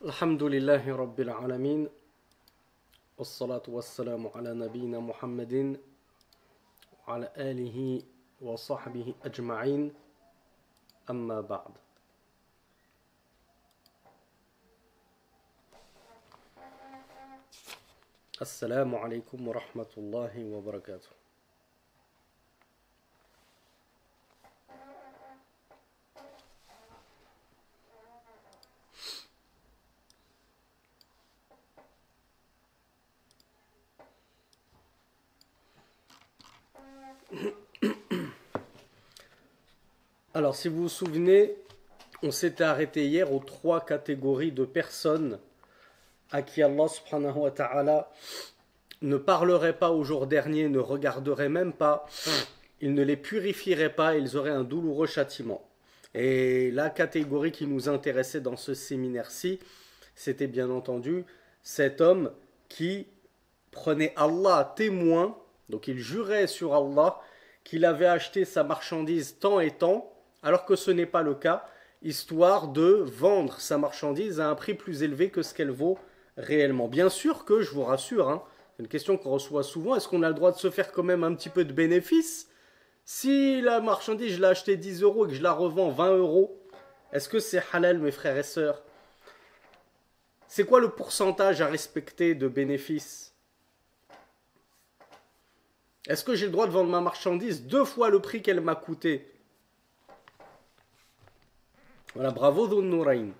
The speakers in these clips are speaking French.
Alhamdulillahi Rabbil Alamin. Wassalatu wassalamu ala nabiyyina Muhammadin wa ala alihi wa sahbihi ajma'in. Amma ba'd. Assalamu alaikum wa rahmatullahi wa barakatuh. Alors, si vous vous souvenez, on s'était arrêté hier aux trois catégories de personnes à qui Allah subhanahu wa ta'ala ne parlerait pas au jour dernier, ne regarderait même pas, il ne les purifierait pas, ils auraient un douloureux châtiment. Et la catégorie qui nous intéressait dans ce séminaire-ci, c'était bien entendu cet homme qui prenait Allah à témoin, donc il jurait sur Allah qu'il avait acheté sa marchandise tant et tant, alors que ce n'est pas le cas, histoire de vendre sa marchandise à un prix plus élevé que ce qu'elle vaut réellement. Bien sûr que, je vous rassure, hein, c'est une question qu'on reçoit souvent, est-ce qu'on a le droit de se faire quand même un petit peu de bénéfice? Si la marchandise, je l'ai achetée 10 euros et que je la revends 20 euros, est-ce que c'est halal, mes frères et sœurs? C'est quoi le pourcentage à respecter de bénéfice? Est-ce que j'ai le droit de vendre ma marchandise 2 fois le prix qu'elle m'a coûté? Voilà, bravo Dhun Nourayn.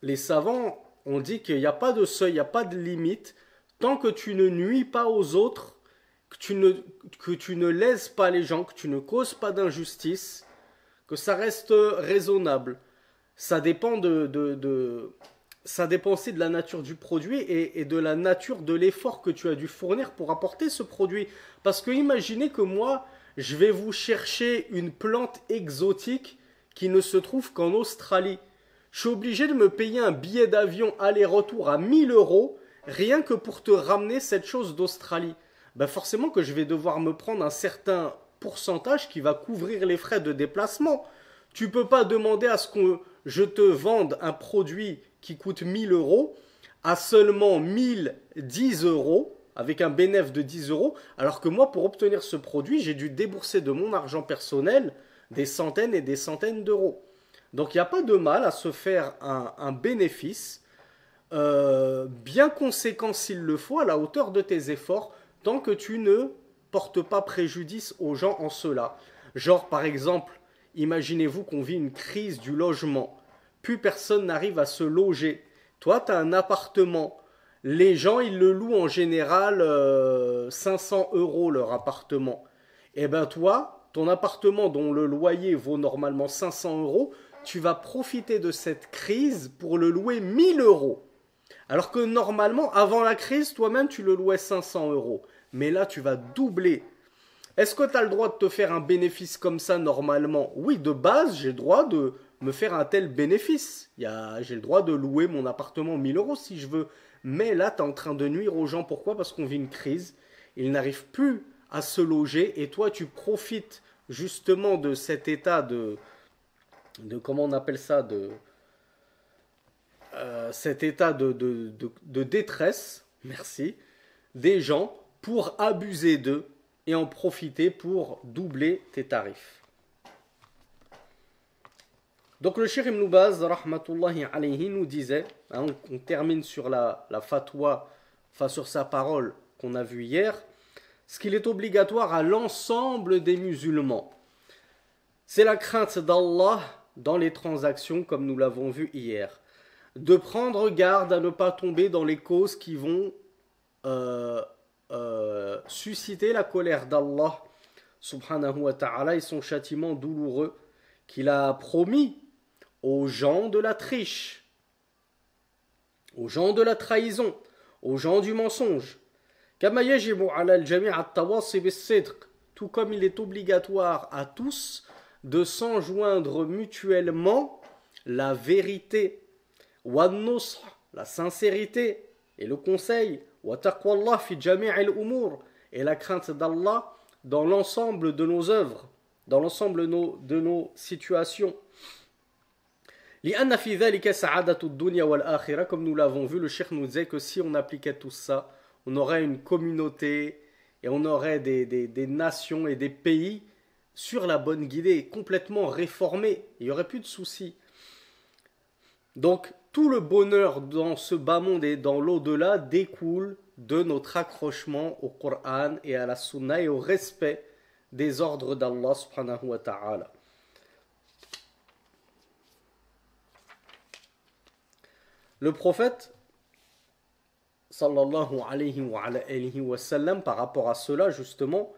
Les savants ont dit qu'il n'y a pas de seuil, il n'y a pas de limite, tant que tu ne nuis pas aux autres, que tu ne lèses pas les gens, que tu ne causes pas d'injustice, que ça reste raisonnable. Ça dépend ça dépend aussi de la nature du produit et de la nature de l'effort que tu as dû fournir pour apporter ce produit. Parce que imaginez que moi, je vais vous chercher une plante exotique qui ne se trouve qu'en Australie. Je suis obligé de me payer un billet d'avion aller-retour à 1000 euros rien que pour te ramener cette chose d'Australie. Ben forcément que je vais devoir me prendre un certain pourcentage qui va couvrir les frais de déplacement. Tu peux pas demander à ce que je te vende un produit qui coûte 1000 euros à seulement 1010 euros, avec un bénéfice de 10 euros, alors que moi, pour obtenir ce produit, j'ai dû débourser de mon argent personnel des centaines et des centaines d'euros. Donc il n'y a pas de mal à se faire un bénéfice bien conséquent s'il le faut, à la hauteur de tes efforts, tant que tu ne portes pas préjudice aux gens en cela. Genre par exemple, imaginez-vous qu'on vit une crise du logement. Plus personne n'arrive à se loger. Toi, tu as un appartement. Les gens, ils le louent en général 500 euros leur appartement. Et ben toi, ton appartement dont le loyer vaut normalement 500 euros, tu vas profiter de cette crise pour le louer 1000 euros. Alors que normalement, avant la crise, toi-même, tu le louais 500 euros. Mais là, tu vas doubler. Est-ce que tu as le droit de te faire un bénéfice comme ça normalement? Oui, de base, j'ai le droit de me faire un tel bénéfice. J'ai le droit de louer mon appartement 1000 euros si je veux. Mais là, tu es en train de nuire aux gens. Pourquoi? Parce qu'on vit une crise. Ils n'arrivent plus à se loger. Et toi, tu profites justement de cet état comment on appelle ça, cet état de détresse, merci, des gens pour abuser d'eux et en profiter pour doubler tes tarifs. Donc le Cheikh Ibn Baz, rahmatullahi alayhi, nous disait, hein, on termine sur la fatwa, enfin sur sa parole qu'on a vue hier, ce qu'il est obligatoire à l'ensemble des musulmans. C'est la crainte d'Allah dans les transactions, comme nous l'avons vu hier. De prendre garde à ne pas tomber dans les causes qui vont susciter la colère d'Allah subhanahu wa ta'ala et son châtiment douloureux qu'il a promis aux gens de la triche, aux gens de la trahison, aux gens du mensonge. Tout comme il est obligatoire à tous de s'enjoindre mutuellement la vérité, la sincérité et le conseil, et la crainte d'Allah dans l'ensemble de nos œuvres, dans l'ensemble de nos situations. لأن في ذلك سعادة الدنيا والآخرة, comme nous l'avons vu, le cheikh nous disait que si on appliquait tout ça, on aurait une communauté et on aurait des nations et des pays sur la bonne guidée, complètement réformés. Il n'y aurait plus de soucis. Donc, tout le bonheur dans ce bas monde et dans l'au-delà découle de notre accrochement au Coran et à la Sunna et au respect des ordres d'Allah subhanahu wa ta'ala. Le prophète sallallahu alayhi wa sallam, par rapport à cela justement,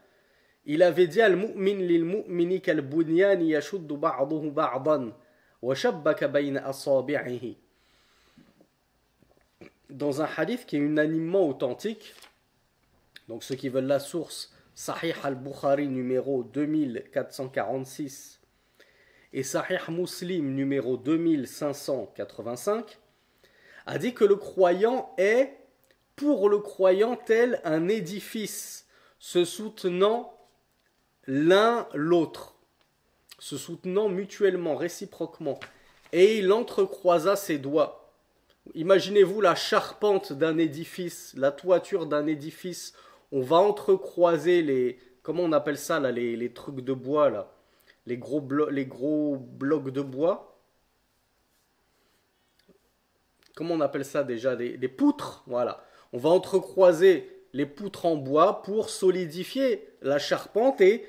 il avait dit al-mu'min lil-mu'mini kal-bunyani yashuddu ba'duhu ba'dan wa shabbaka bayna asabi'ihi. Dans un hadith qui est unanimement authentique, donc ceux qui veulent la source, Sahih al-Bukhari numéro 2446 et Sahih Muslim numéro 2585, a dit que le croyant est, pour le croyant, tel un édifice se soutenant l'un l'autre, se soutenant mutuellement, réciproquement, et il entrecroisa ses doigts. Imaginez-vous la charpente d'un édifice, la toiture d'un édifice, on va entrecroiser les, comment on appelle ça là, les trucs de bois là, les gros blocs de bois. Comment on appelle ça déjà, des poutres, voilà. On va entrecroiser les poutres en bois pour solidifier la charpente et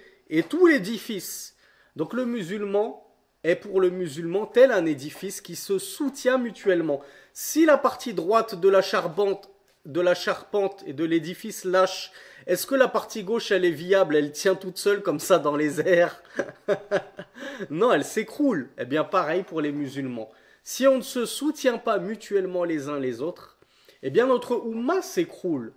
tout l'édifice. Donc le musulman est pour le musulman tel un édifice qui se soutient mutuellement. Si la partie droite de la charpente et de l'édifice lâche, est-ce que la partie gauche elle est viable, elle tient toute seule comme ça dans les airs? Non, elle s'écroule. Eh bien pareil pour les musulmans. Si on ne se soutient pas mutuellement les uns les autres, eh bien notre Ummah s'écroule,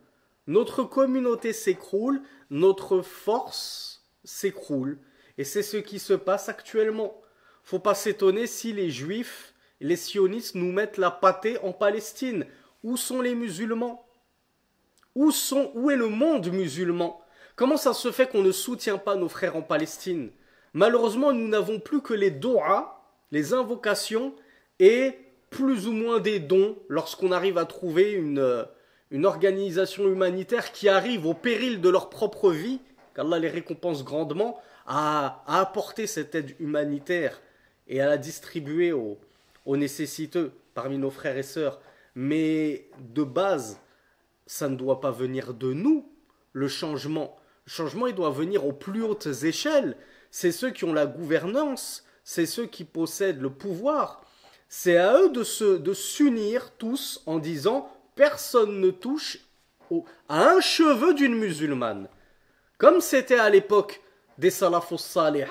notre communauté s'écroule, notre force s'écroule. Et c'est ce qui se passe actuellement. Faut pas s'étonner si les juifs, les sionistes nous mettent la pâtée en Palestine. Où sont les musulmans? Où est le monde musulman? Comment ça se fait qu'on ne soutient pas nos frères en Palestine? Malheureusement, nous n'avons plus que les do'as, les invocations, et plus ou moins des dons lorsqu'on arrive à trouver une organisation humanitaire qui arrive au péril de leur propre vie, qu'Allah les récompense grandement, à apporter cette aide humanitaire et à la distribuer aux nécessiteux parmi nos frères et sœurs. Mais de base, ça ne doit pas venir de nous, le changement. Le changement, il doit venir aux plus hautes échelles. C'est ceux qui ont la gouvernance, c'est ceux qui possèdent le pouvoir. C'est à eux de s'unir tous en disant « personne ne touche à un cheveu d'une musulmane ». Comme c'était à l'époque des salafus salih,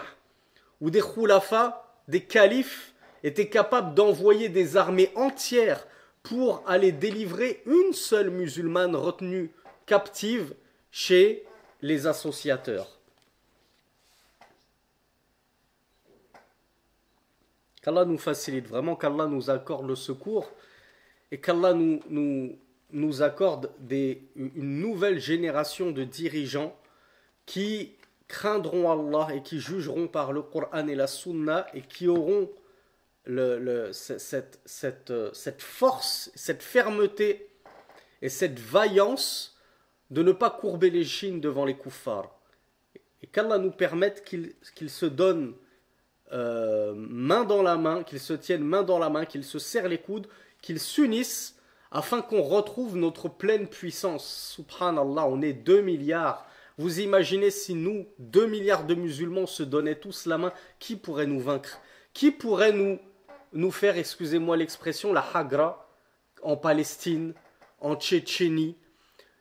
où des khulafas, des califes étaient capables d'envoyer des armées entières pour aller délivrer une seule musulmane retenue captive chez les associateurs. Qu'Allah nous facilite vraiment, qu'Allah nous accorde le secours et qu'Allah nous accorde une nouvelle génération de dirigeants qui craindront Allah et qui jugeront par le Coran et la Sunna et qui auront cette force, cette fermeté et cette vaillance de ne pas courber les chines devant les kuffars. Et qu'Allah nous permette qu'ils se donnent main dans la main, qu'ils se tiennent main dans la main, qu'ils se serrent les coudes, qu'ils s'unissent afin qu'on retrouve notre pleine puissance. Subhanallah, on est 2 milliards. Vous imaginez si nous, 2 milliards de musulmans, se donnaient tous la main, qui pourrait nous vaincre? Qui pourrait nous faire, excusez-moi l'expression, la hagra en Palestine, en Tchétchénie?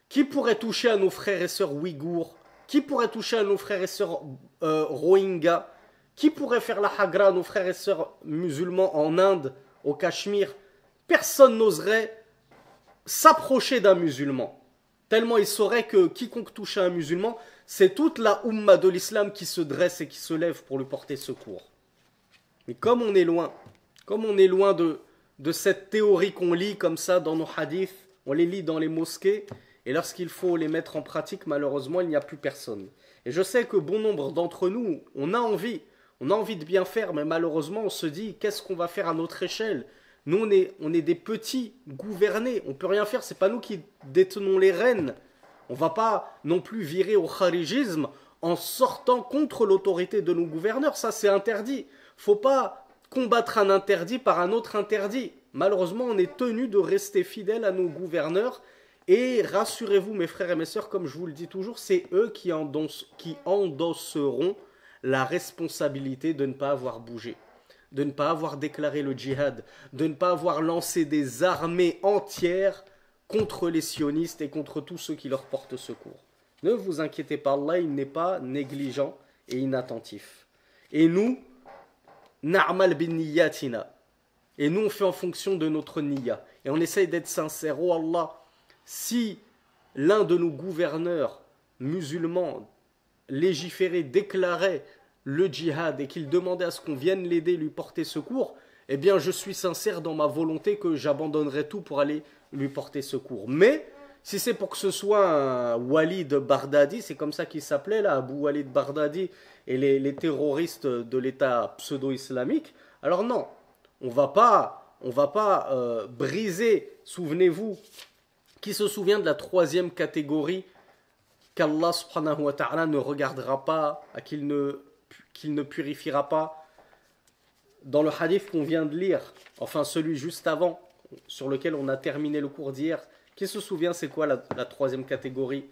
Qui pourrait toucher à nos frères et sœurs ouïghours? Qui pourrait toucher à nos frères et sœurs rohingyas? Qui pourrait faire la hagra à nos frères et sœurs musulmans en Inde, au Cachemire? Personne n'oserait s'approcher d'un musulman. Tellement il saurait que quiconque touche à un musulman, c'est toute la Ummah de l'islam qui se dresse et qui se lève pour lui porter secours. Mais comme on est loin de cette théorie qu'on lit comme ça dans nos hadiths, on les lit dans les mosquées, et lorsqu'il faut les mettre en pratique, malheureusement, il n'y a plus personne. Et je sais que bon nombre d'entre nous, on a envie On a envie de bien faire, mais malheureusement, on se dit, qu'est-ce qu'on va faire à notre échelle? Nous, on est des petits gouvernés. On peut rien faire. C'est pas nous qui détenons les rênes. On va pas non plus virer au kharijisme en sortant contre l'autorité de nos gouverneurs. Ça, c'est interdit. Faut pas combattre un interdit par un autre interdit. Malheureusement, on est tenu de rester fidèle à nos gouverneurs. Et rassurez-vous, mes frères et mes sœurs, comme je vous le dis toujours, c'est eux qui endosseront la responsabilité de ne pas avoir bougé, de ne pas avoir déclaré le djihad, de ne pas avoir lancé des armées entières contre les sionistes et contre tous ceux qui leur portent secours. Ne vous inquiétez pas, Allah, il n'est pas négligent et inattentif. Et nous, na'mal bin niyatina. Et nous, on fait en fonction de notre niya. Et on essaye d'être sincère. Oh Allah, si l'un de nos gouverneurs musulmans légiférait, déclarait le djihad et qu'il demandait à ce qu'on vienne l'aider, lui porter secours, eh bien je suis sincère dans ma volonté que j'abandonnerai tout pour aller lui porter secours. Mais si c'est pour que ce soit un Walid Bardadi, c'est comme ça qu'il s'appelait là, Abu Walid Bardadi et les terroristes de l'État pseudo-islamique, alors non, on va pas briser, souvenez-vous, qui se souvient de la troisième catégorie qu'Allah subhanahu wa ta'ala ne regardera pas, qu'il ne purifiera pas. Dans le hadith qu'on vient de lire, enfin celui juste avant, sur lequel on a terminé le cours d'hier, qui se souvient c'est quoi la troisième catégorie?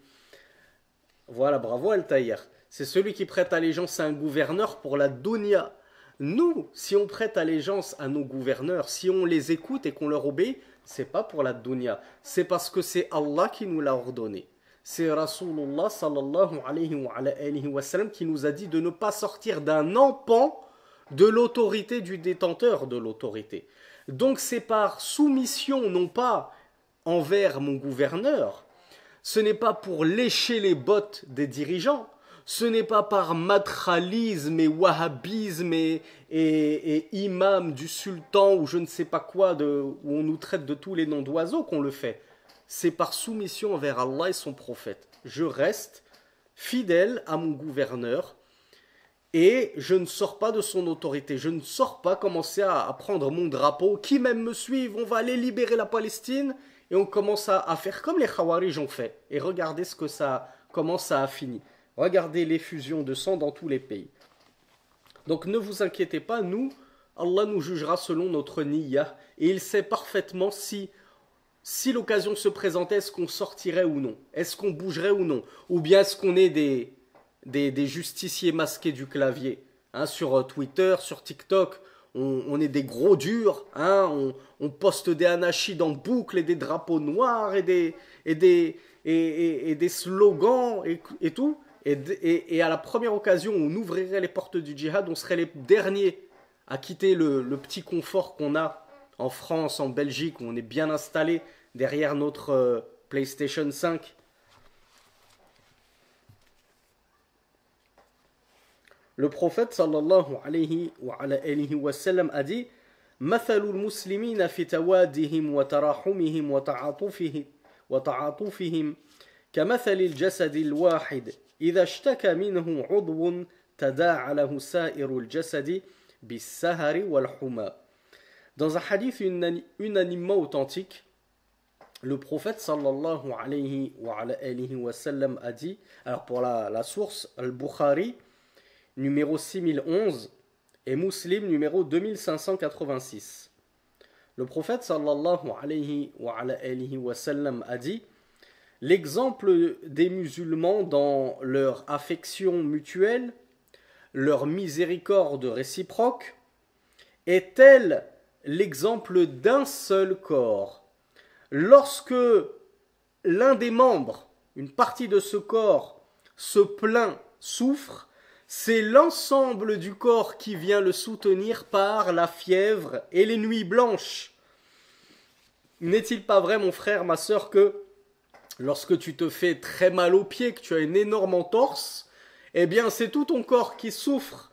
Voilà, bravo Al-Taïr. C'est celui qui prête allégeance à un gouverneur pour la dunya. Nous, si on prête allégeance à nos gouverneurs, si on les écoute et qu'on leur obéit, c'est pas pour la dunya, c'est parce que c'est Allah qui nous l'a ordonné. C'est Rasulullah sallallahu alayhi wa sallam qui nous a dit de ne pas sortir d'un empan de l'autorité du détenteur de l'autorité. Donc c'est par soumission, non pas envers mon gouverneur, ce n'est pas pour lécher les bottes des dirigeants, ce n'est pas par matralisme et wahhabisme et imam du sultan ou je ne sais pas quoi, où on nous traite de tous les noms d'oiseaux qu'on le fait. C'est par soumission envers Allah et son prophète. Je reste fidèle à mon gouverneur et je ne sors pas de son autorité. Je ne sors pas commencer à prendre mon drapeau. Qui même me suivent, on va aller libérer la Palestine. Et on commence à faire comme les Khawarij ont fait. Et regardez comment ça a fini. Regardez l'effusion de sang dans tous les pays. Donc ne vous inquiétez pas, nous, Allah nous jugera selon notre niyyah. Et il sait parfaitement si l'occasion se présentait, est-ce qu'on sortirait ou non? Est-ce qu'on bougerait ou non? Ou bien est-ce qu'on est des justiciers masqués du clavier, hein, sur Twitter, sur TikTok, on est des gros durs, hein, on poste des anachids en boucle et des drapeaux noirs et des slogans et tout. Et à la première occasion où on ouvrirait les portes du djihad, on serait les derniers à quitter le petit confort qu'on a en France, en Belgique, où on est bien installé derrière notre PlayStation 5. Le prophète sallallahu alayhi wa sallam a dit مثل المسلمين في توادهم وتراحمهم وتعاطفهم كمثل الجسد الواحد إذا اشتكى منه عضو تداعى له سائر الجسد بالسهر والحمى. Dans un hadith unanimement authentique, le prophète sallallahu alayhi wa sallam a dit, alors pour la source, Al-Bukhari, numéro 6011, et Muslim, numéro 2586. Le prophète sallallahu alayhi wa sallam a dit, l'exemple des musulmans dans leur affection mutuelle, leur miséricorde réciproque, est tel l'exemple d'un seul corps. Lorsque l'un des membres, une partie de ce corps, se plaint, souffre, c'est l'ensemble du corps qui vient le soutenir par la fièvre et les nuits blanches. N'est-il pas vrai, mon frère, ma sœur, que lorsque tu te fais très mal aux pieds, que tu as une énorme entorse, eh bien c'est tout ton corps qui souffre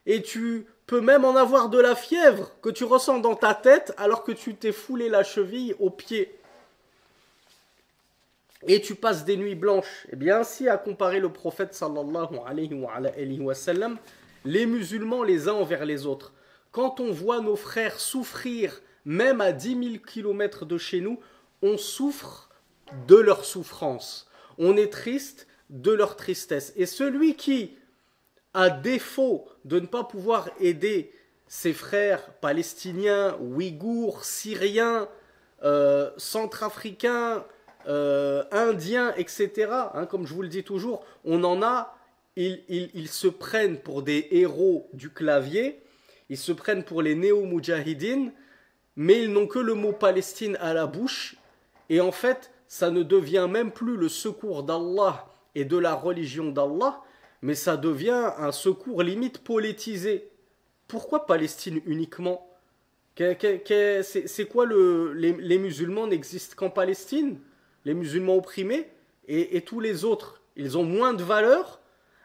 et tu peux même en avoir de la fièvre que tu ressens dans ta tête alors que tu t'es foulé la cheville au pied. Et tu passes des nuits blanches. Eh bien ainsi a comparé le prophète sallallahu alayhi wa sallam les musulmans les uns envers les autres. Quand on voit nos frères souffrir, même à 10 000 kilomètres de chez nous, on souffre de leur souffrance. On est triste de leur tristesse. Et celui qui, à défaut de ne pas pouvoir aider ses frères palestiniens, ouïghours, syriens, centrafricains, indiens, etc., comme je vous le dis toujours, on en a, ils se prennent pour des héros du clavier, ils se prennent pour les néo-moudjahidines, mais ils n'ont que le mot Palestine à la bouche, et en fait, ça ne devient même plus le secours d'Allah et de la religion d'Allah, mais ça devient un secours limite politisé. Pourquoi Palestine uniquement? C'est quoi les musulmans n'existent qu'en Palestine? Les musulmans opprimés et tous les autres, ils ont moins de valeur?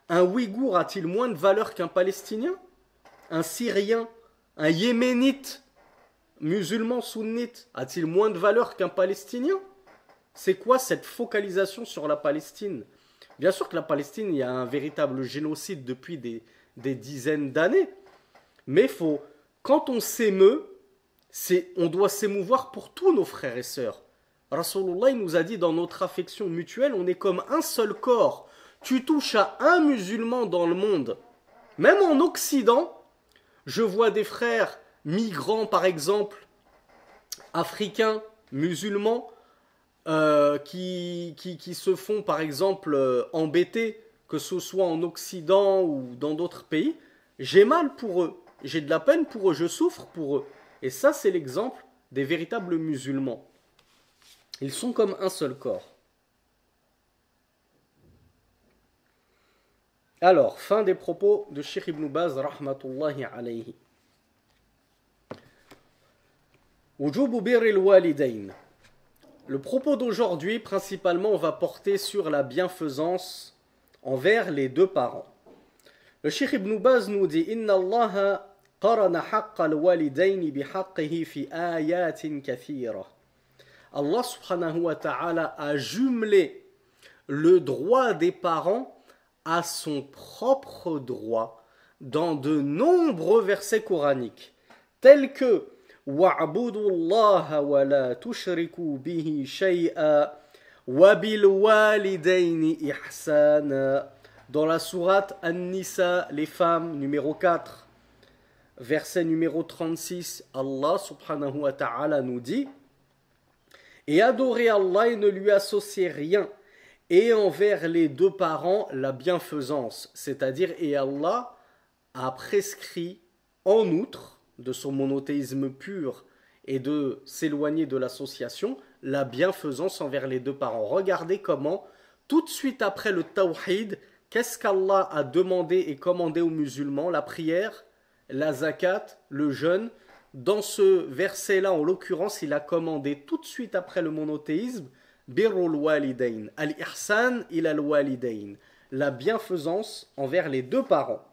Un Ouïghour a-t-il moins de valeur qu'un Palestinien? Un Syrien, un Yéménite, musulman sunnite, a-t-il moins de valeur qu'un Palestinien? C'est quoi cette focalisation sur la Palestine? Bien sûr que la Palestine, il y a un véritable génocide depuis des dizaines d'années. Mais quand on s'émeut, on doit s'émouvoir pour tous nos frères et sœurs. Rasulullah il nous a dit dans notre affection mutuelle, on est comme un seul corps. Tu touches à un musulman dans le monde, même en Occident, je vois des frères migrants par exemple, africains, musulmans, qui se font par exemple embêter, que ce soit en Occident ou dans d'autres pays. J'ai mal pour eux, j'ai de la peine pour eux, je souffre pour eux. Et ça, c'est l'exemple des véritables musulmans. Ils sont comme un seul corps. Alors, fin des propos de Cheikh Ibn Baz, rahmatullahi alayhi. Wujubu birril walidayn. Le propos d'aujourd'hui, principalement, on va porter sur la bienfaisance envers les deux parents. Le Cheikh Ibn Baz nous dit Inna Allah qarana haqqa al-walidayn bihaqqihi fi ayatin kathira. Allah subhanahu wa ta'ala a jumelé le droit des parents à son propre droit dans de nombreux versets coraniques, tels que وَاعْبُدُوا اللَّهَ وَلَا تُشْرِكُوا بِهِ شَيْئًا وَبِالْوَالِدَيْنِ إِحْسَانًا dans la sourate An-Nisa, les femmes, numéro 4, verset numéro 36, Allah subhanahu wa ta'ala nous dit et adorez Allah et ne lui associez rien, et envers les deux parents la bienfaisance, c'est-à-dire et Allah a prescrit en outre de son monothéisme pur et de s'éloigner de l'association, la bienfaisance envers les deux parents. Regardez comment, tout de suite après le tawhid, qu'est-ce qu'Allah a demandé et commandé aux musulmans? La prière, la zakat, le jeûne. Dans ce verset-là, en l'occurrence, il a commandé tout de suite après le monothéisme birrul walidayn, al-ihsan ila al-walidayn, la bienfaisance envers les deux parents.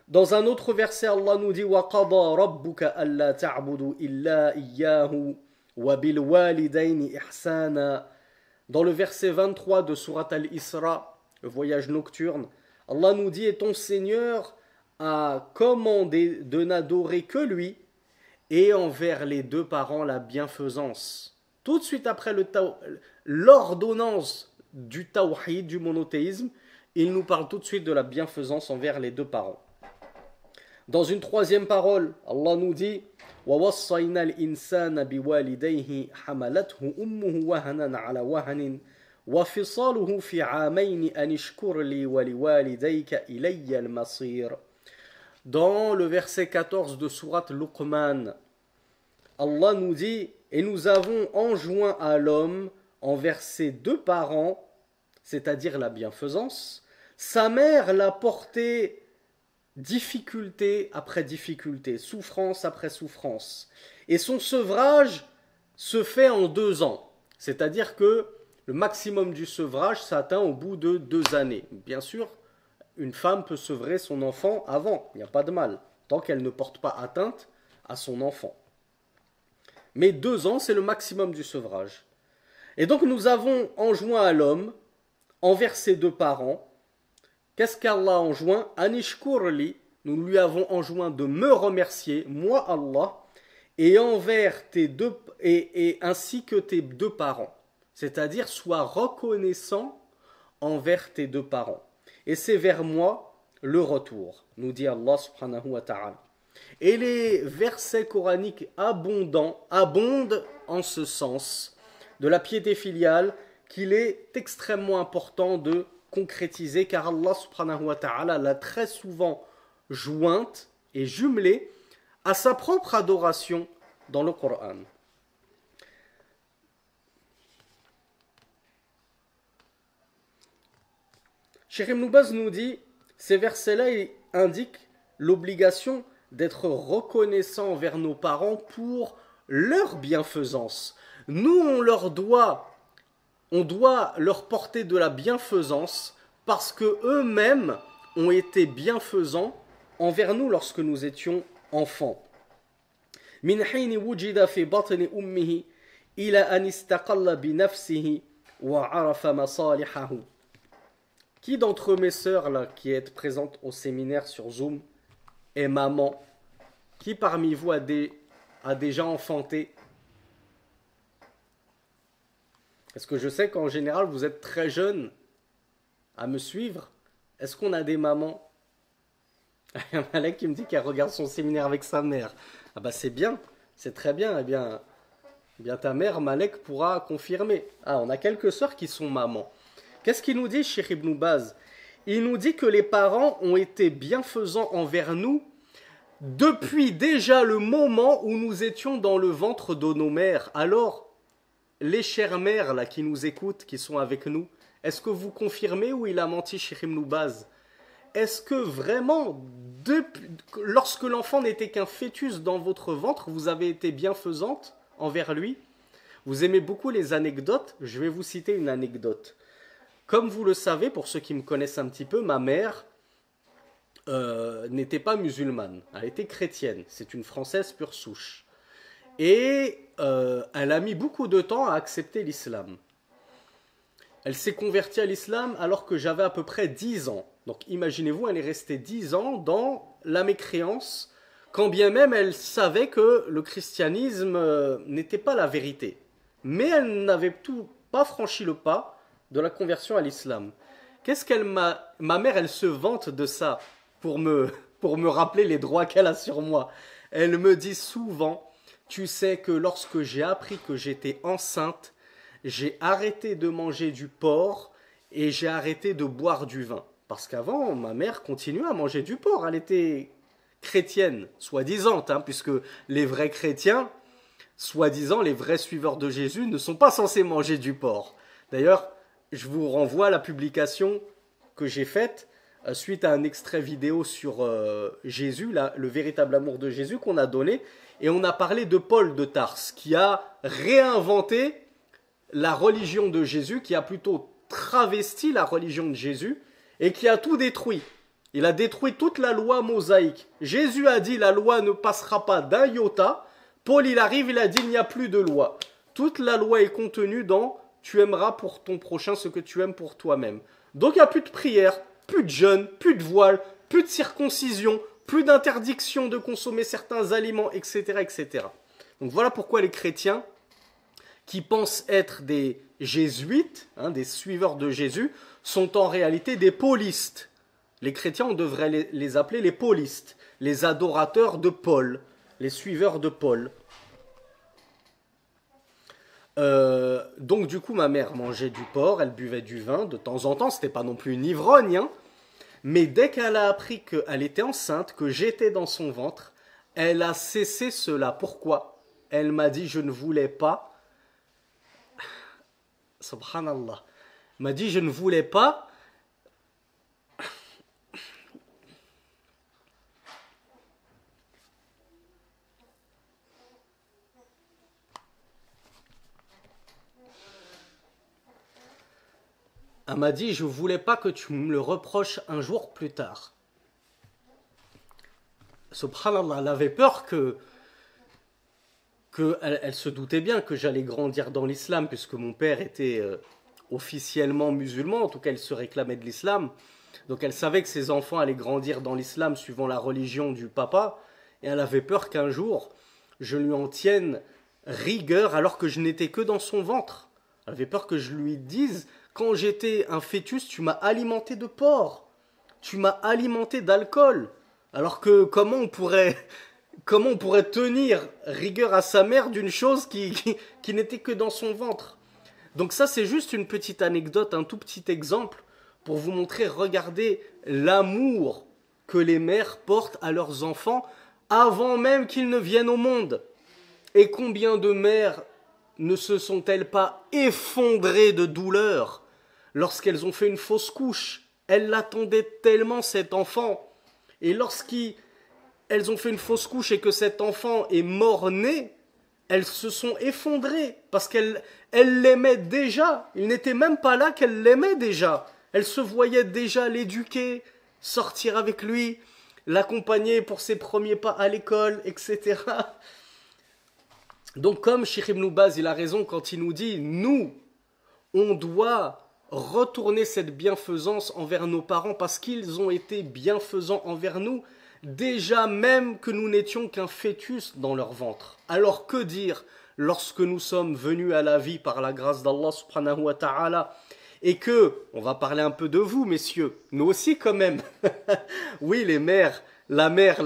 Dans un autre verset, Allah nous dit وَقَضَى رَبُّكَ أَلَّا تَعْبُدُوا إِلَّا إِيَّاهُ وَبِالْوَالِدَيْنِ إِحْسَانًا. Dans le verset 23 de Surat Al-Isra, le voyage nocturne, Allah nous dit et ton Seigneur a commandé de n'adorer que lui et envers les deux parents la bienfaisance. Tout de suite après l'ordonnance du tawhid, du monothéisme, il nous parle tout de suite de la bienfaisance envers les deux parents. Dans une troisième parole, Allah nous dit وَوَصَّيْنَا الْإِنسَانَ بِوَالِدَيْهِ حَمَلَتْهُ أُمُّهُ وَهْنًا عَلَى وَهْنٍ وَفِصَالُهُ فِي عَامَيْنِ أَنِ اشْكُرْ لِي وَلِوَالِدَيْكَ إِلَيَّ الْمَصِيرُ. Dans le verset 14 de Sourate Luqman, Allah nous dit et nous avons enjoint à l'homme envers ses deux parents, c'est-à-dire la bienfaisance, sa mère l'a porté difficulté après difficulté, souffrance après souffrance. Et son sevrage se fait en 2 ans. C'est-à-dire que le maximum du sevrage s'atteint au bout de 2 années. Bien sûr, une femme peut sevrer son enfant avant, il n'y a pas de mal, tant qu'elle ne porte pas atteinte à son enfant. Mais 2 ans, c'est le maximum du sevrage. Et donc nous avons enjoint à l'homme, envers ses deux parents, qu'est-ce qu'Allah enjoint? Anishkurli, nous lui avons enjoint de me remercier, moi Allah, et envers tes deux et ainsi que tes deux parents. C'est-à-dire, sois reconnaissant envers tes deux parents. Et c'est vers moi le retour, nous dit Allah subhanahu wa ta'ala. Et les versets coraniques abondent en ce sens de la piété filiale qu'il est extrêmement important de concrétiser, car Allah subhanahu wa ta'ala l'a très souvent jointe et jumelée à sa propre adoration dans le Coran. Cheikh Ibn Baz nous dit, ces versets-là indiquent l'obligation d'être reconnaissant envers nos parents pour leur bienfaisance. Nous, on doit leur porter de la bienfaisance parce que eux-mêmes ont été bienfaisants envers nous lorsque nous étions enfants. Min hayni wujida fi batni ummihi ila an istaqalla bi nafsihi wa arafa masalihahu. Qui d'entre mes sœurs là qui est présente au séminaire sur Zoom est maman? Qui parmi vous a déjà enfanté? Est-ce que je sais qu'en général vous êtes très jeunes à me suivre? Est-ce qu'on a des mamans? Il y a un Malek qui me dit qu'elle regarde son séminaire avec sa mère. Ah bah c'est bien, c'est très bien. Eh bien ta mère, Malek, pourra confirmer. Ah, on a quelques sœurs qui sont mamans. Qu'est-ce qu'il nous dit, Cheikh Ibn Baz? Il nous dit que les parents ont été bienfaisants envers nous depuis déjà le moment où nous étions dans le ventre de nos mères. Alors, les chères mères là, qui nous écoutent, qui sont avec nous, est-ce que vous confirmez ou il a menti, Cheikh Ibn Baz? Est-ce que vraiment, lorsque l'enfant n'était qu'un fœtus dans votre ventre, vous avez été bienfaisante envers lui? Vous aimez beaucoup les anecdotes? Je vais vous citer une anecdote. Comme vous le savez, pour ceux qui me connaissent un petit peu, ma mère n'était pas musulmane, elle était chrétienne, c'est une Française pure souche. Et elle a mis beaucoup de temps à accepter l'islam. Elle s'est convertie à l'islam alors que j'avais à peu près 10 ans. Donc imaginez-vous, elle est restée 10 ans dans la mécréance, quand bien même elle savait que le christianisme n'était pas la vérité. Mais elle n'avait pas franchi le pas de la conversion à l'islam. Ma mère, elle se vante de ça pour me rappeler les droits qu'elle a sur moi. Elle me dit souvent, tu sais que lorsque j'ai appris que j'étais enceinte, j'ai arrêté de manger du porc et j'ai arrêté de boire du vin. Parce qu'avant, ma mère continuait à manger du porc. Elle était chrétienne, soi-disant, puisque les vrais chrétiens, soi-disant, les vrais suiveurs de Jésus, ne sont pas censés manger du porc. D'ailleurs, je vous renvoie à la publication que j'ai faite suite à un extrait vidéo sur Jésus, le véritable amour de Jésus qu'on a donné. Et on a parlé de Paul de Tarse, qui a réinventé la religion de Jésus, qui a plutôt travesti la religion de Jésus, et qui a tout détruit. Il a détruit toute la loi mosaïque. Jésus a dit la loi ne passera pas d'un iota. Paul, il arrive, il a dit il n'y a plus de loi. Toute la loi est contenue dans tu aimeras pour ton prochain ce que tu aimes pour toi-même. Donc il n'y a plus de prière, plus de jeûne, plus de voile, plus de circoncision, plus d'interdiction de consommer certains aliments, etc., etc. Donc voilà pourquoi les chrétiens qui pensent être des jésuites, des suiveurs de Jésus, sont en réalité des paulistes. Les chrétiens, on devrait les appeler les paulistes, les adorateurs de Paul, les suiveurs de Paul. Donc du coup ma mère mangeait du porc, elle buvait du vin de temps en temps, c'était pas non plus une ivrogne, mais dès qu'elle a appris qu'elle était enceinte, que j'étais dans son ventre, elle a cessé cela. Pourquoi? Elle m'a dit je ne voulais pas, subhanallah, m'a dit je ne voulais pas Elle m'a dit, je voulais pas que tu me le reproches un jour plus tard. Subhanallah, elle avait peur elle se doutait bien que j'allais grandir dans l'islam, puisque mon père était officiellement musulman, en tout cas il se réclamait de l'islam. Donc elle savait que ses enfants allaient grandir dans l'islam suivant la religion du papa, et elle avait peur qu'un jour, je lui en tienne rigueur alors que je n'étais que dans son ventre. Elle avait peur que je lui dise, quand j'étais un fœtus, tu m'as alimenté de porc, tu m'as alimenté d'alcool. Alors que comment on pourrait tenir rigueur à sa mère d'une chose qui n'était que dans son ventre. Donc ça, c'est juste une petite anecdote, un tout petit exemple pour vous montrer, regardez l'amour que les mères portent à leurs enfants avant même qu'ils ne viennent au monde. Et combien de mères ne se sont-elles pas effondrées de douleur lorsqu'elles ont fait une fausse couche? Elles l'attendaient tellement, cet enfant. Et lorsqu'elles ont fait une fausse couche et que cet enfant est mort-né, elles se sont effondrées parce qu'elles l'aimaient déjà. Il n'était même pas là qu'elles l'aimaient déjà. Elles se voyaient déjà l'éduquer, sortir avec lui, l'accompagner pour ses premiers pas à l'école, etc. Donc comme Cheikh Ibn Baz, il a raison quand il nous dit, nous, on doit retourner cette bienfaisance envers nos parents parce qu'ils ont été bienfaisants envers nous, déjà même que nous n'étions qu'un fœtus dans leur ventre. Alors que dire lorsque nous sommes venus à la vie par la grâce d'Allah subhanahu wa ta'ala et que, on va parler un peu de vous messieurs, nous aussi quand même, oui les mères, la mère,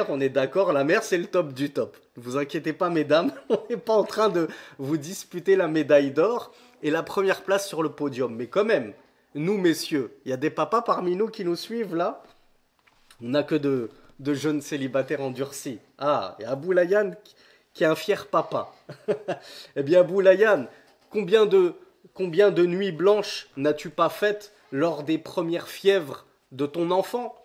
on est d'accord, la mère c'est le top du top. Ne vous inquiétez pas mesdames, on n'est pas en train de vous disputer la médaille d'or et la première place sur le podium. Mais quand même, nous messieurs, il y a des papas parmi nous qui nous suivent là. On n'a que de jeunes célibataires endurcis. Ah, il y a Abou Layan qui est un fier papa. Eh bien Abou Layan, combien de nuits blanches n'as-tu pas faites lors des premières fièvres de ton enfant,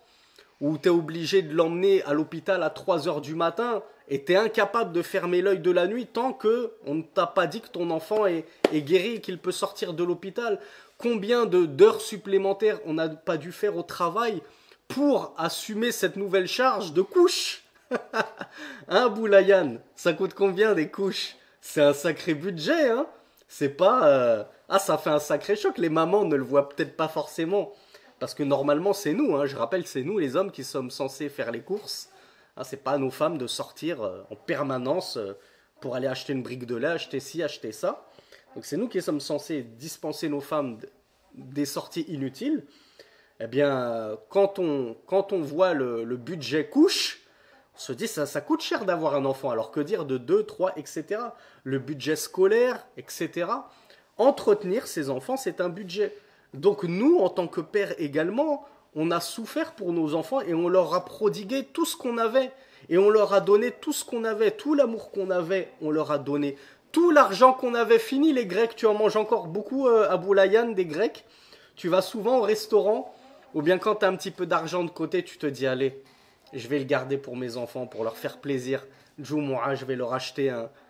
où tu es obligé de l'emmener à l'hôpital à 3 heures du matin et tu es incapable de fermer l'œil de la nuit tant qu'on ne t'a pas dit que ton enfant est guéri et qu'il peut sortir de l'hôpital. Combien d'heures supplémentaires on n'a pas dû faire au travail pour assumer cette nouvelle charge de couches? Hein, Boulayan, ça coûte combien des couches? C'est un sacré budget, hein? C'est pas... Ah, ça fait un sacré choc. Les mamans ne le voient peut-être pas forcément. Parce que normalement, c'est nous, hein, je rappelle, c'est nous les hommes qui sommes censés faire les courses. Hein, c'est pas à nos femmes de sortir en permanence pour aller acheter une brique de lait, acheter ci, acheter ça. Donc c'est nous qui sommes censés dispenser nos femmes des sorties inutiles. Eh bien, quand on voit le budget couche, on se dit ça coûte cher d'avoir un enfant. Alors que dire de 2, 3, etc. Le budget scolaire, etc. Entretenir ses enfants, c'est un budget. Donc nous, en tant que pères également, on a souffert pour nos enfants et on leur a prodigué tout ce qu'on avait. Et on leur a donné tout ce qu'on avait, tout l'amour qu'on avait, on leur a donné. Tout l'argent qu'on avait, fini les Grecs. Tu en manges encore beaucoup à Boulayan, des Grecs. Tu vas souvent au restaurant, ou bien quand tu as un petit peu d'argent de côté, tu te dis, allez, je vais le garder pour mes enfants, pour leur faire plaisir. Jumu'ah, je vais leur acheter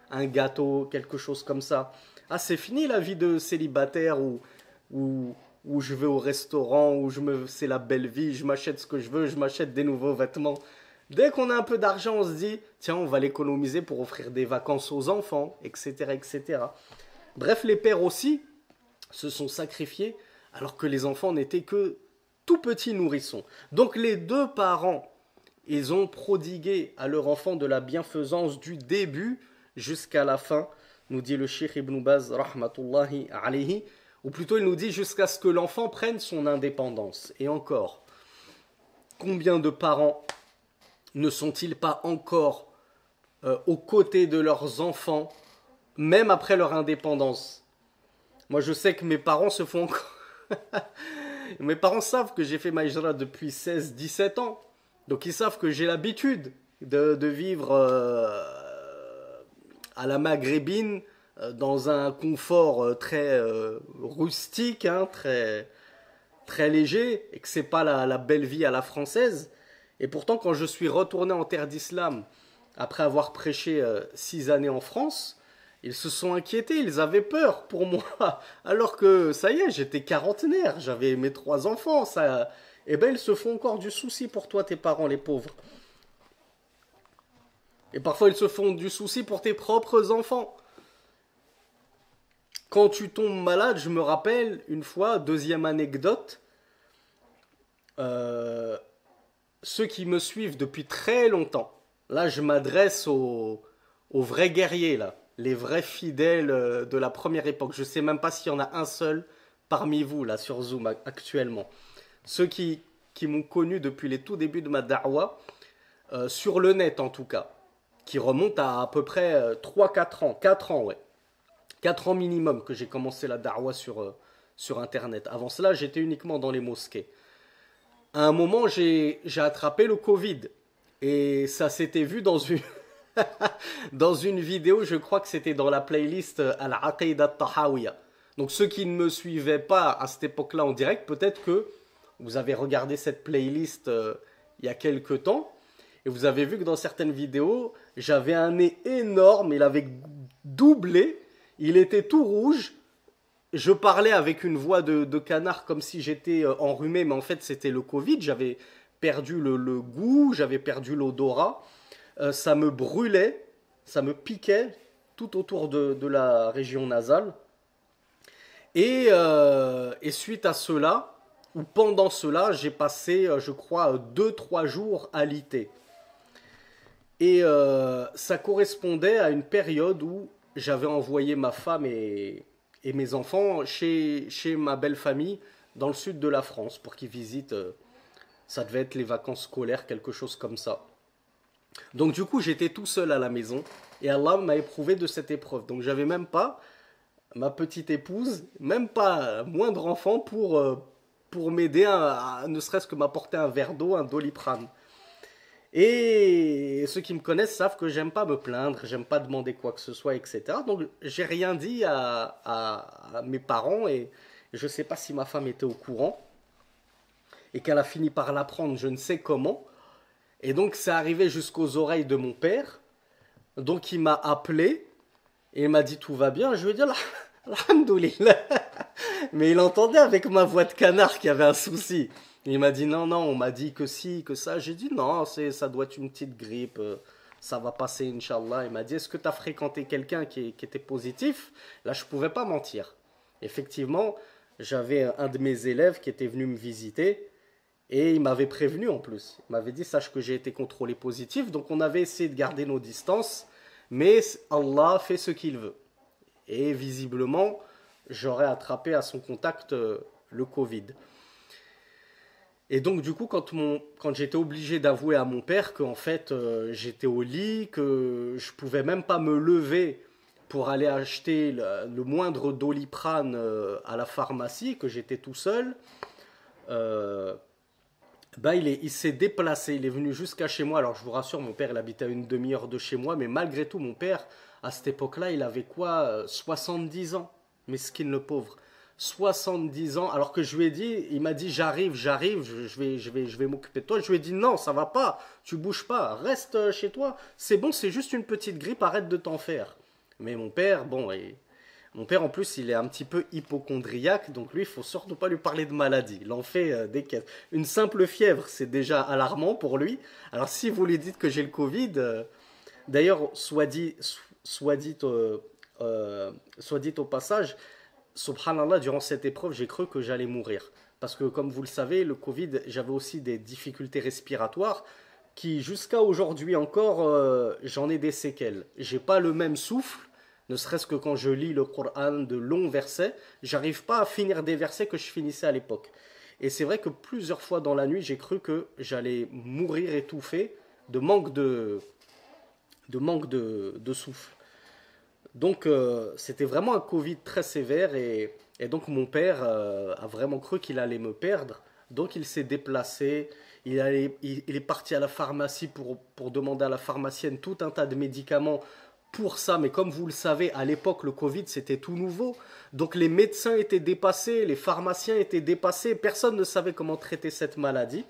un gâteau, quelque chose comme ça. Ah, c'est fini la vie de célibataire où je vais au restaurant, c'est la belle vie, je m'achète ce que je veux, je m'achète des nouveaux vêtements. Dès qu'on a un peu d'argent, on se dit, tiens, on va l'économiser pour offrir des vacances aux enfants, etc., etc. Bref, les pères aussi se sont sacrifiés alors que les enfants n'étaient que tout petits nourrissons. Donc les deux parents, ils ont prodigué à leur enfant de la bienfaisance du début jusqu'à la fin, nous dit le Cheikh Ibn Baz, rahmatullahi alayhi, ou plutôt il nous dit jusqu'à ce que l'enfant prenne son indépendance. Et encore, combien de parents ne sont-ils pas encore aux côtés de leurs enfants, même après leur indépendance? Moi je sais que mes parents se font encore... Mes parents savent que j'ai fait ma hijra depuis 16-17 ans. Donc ils savent que j'ai l'habitude de vivre à la maghrébine, dans un confort très rustique, hein, très, très léger, et que c'est pas la belle vie à la française. Et pourtant, quand je suis retourné en terre d'islam, après avoir prêché 6 années en France, ils se sont inquiétés, ils avaient peur pour moi. Alors que, ça y est, j'étais quarantenaire, j'avais mes 3 enfants. Eh ben, ils se font encore du souci pour toi, tes parents, les pauvres. Et parfois, ils se font du souci pour tes propres enfants. Quand tu tombes malade, je me rappelle, une fois, deuxième anecdote, euh, ceux qui me suivent depuis très longtemps, là je m'adresse aux vrais guerriers, là, les vrais fidèles de la première époque. Je sais même pas s'il y en a un seul parmi vous, là, sur Zoom actuellement. Ceux qui m'ont connu depuis les tout débuts de ma da'wa, sur le net en tout cas, qui remonte à peu près 3-4 ans, 4 ans, ouais. 4 ans minimum que j'ai commencé la da'wa sur Internet. Avant cela, j'étais uniquement dans les mosquées. À un moment, j'ai attrapé le Covid. Et ça s'était vu dans une, dans une vidéo, je crois que c'était dans la playlist Al-Aqidah Tahawiya. Donc ceux qui ne me suivaient pas à cette époque-là en direct, peut-être que vous avez regardé cette playlist il y a quelques temps. Et vous avez vu que dans certaines vidéos, j'avais un nez énorme, il avait doublé, il était tout rouge. Je parlais avec une voix de canard comme si j'étais enrhumé, mais en fait c'était le Covid. J'avais perdu le goût, j'avais perdu l'odorat. Ça me brûlait, ça me piquait tout autour de la région nasale. Et suite à cela, ou pendant cela, j'ai passé, je crois, 2-3 jours à l'IT. Et ça correspondait à une période où j'avais envoyé ma femme et mes enfants chez ma belle famille dans le sud de la France pour qu'ils visitent. Ça devait être les vacances scolaires, quelque chose comme ça. Donc du coup, j'étais tout seul à la maison et Allah m'a éprouvé de cette épreuve. Donc j'avais même pas ma petite épouse, même pas moindre enfant pour m'aider à ne serait-ce que m'apporter un verre d'eau, un Doliprane. Et ceux qui me connaissent savent que j'aime pas me plaindre, j'aime pas demander quoi que ce soit, etc. Donc j'ai rien dit à mes parents et je sais pas si ma femme était au courant et qu'elle a fini par l'apprendre, je ne sais comment. Et donc c'est arrivé jusqu'aux oreilles de mon père. Donc il m'a appelé et il m'a dit tout va bien. Je lui ai dit alhamdoulilah. Mais il entendait avec ma voix de canard qu'il y avait un souci. Il m'a dit non, non, on m'a dit que si, que ça. J'ai dit non, ça doit être une petite grippe, ça va passer, Inch'Allah. Il m'a dit est-ce que tu as fréquenté quelqu'un qui était positif? Là, je ne pouvais pas mentir. Effectivement, j'avais un de mes élèves qui était venu me visiter et il m'avait prévenu en plus. Il m'avait dit sache que j'ai été contrôlé positif. Donc on avait essayé de garder nos distances, mais Allah fait ce qu'il veut. Et visiblement, j'aurais attrapé à son contact le Covid. Et donc du coup, quand j'étais obligé d'avouer à mon père qu'en fait j'étais au lit, que je pouvais même pas me lever pour aller acheter le moindre Doliprane à la pharmacie, que j'étais tout seul, euh, bah, il s'est déplacé, il est venu jusqu'à chez moi. Alors je vous rassure, mon père il habitait à une demi-heure de chez moi, mais malgré tout, mon père, à cette époque-là, il avait quoi 70 ans, mesquine le pauvre. 70 ans, alors que je lui ai dit, il m'a dit j'arrive, je vais m'occuper de toi. Je lui ai dit non, ça va pas, tu bouges pas, reste chez toi, c'est bon, c'est juste une petite grippe, arrête de t'en faire. Mais mon père, bon, mon père en plus il est un petit peu hypochondriaque, donc lui il faut surtout pas lui parler de maladie, il en fait des caisses. Une simple fièvre c'est déjà alarmant pour lui, alors si vous lui dites que j'ai le Covid, d'ailleurs soit dit au passage, subhanallah, durant cette épreuve, j'ai cru que j'allais mourir. Parce que, comme vous le savez, le Covid, j'avais aussi des difficultés respiratoires qui, jusqu'à aujourd'hui encore, j'en ai des séquelles. J'ai pas le même souffle, ne serait-ce que quand je lis le Coran de longs versets, j'arrive pas à finir des versets que je finissais à l'époque. Et c'est vrai que plusieurs fois dans la nuit, j'ai cru que j'allais mourir étouffé de manque de souffle. Donc c'était vraiment un Covid très sévère et donc mon père a vraiment cru qu'il allait me perdre. Donc il s'est déplacé, il est parti à la pharmacie pour demander à la pharmacienne tout un tas de médicaments pour ça. Mais comme vous le savez, à l'époque le Covid c'était tout nouveau. Donc les médecins étaient dépassés, les pharmaciens étaient dépassés, personne ne savait comment traiter cette maladie.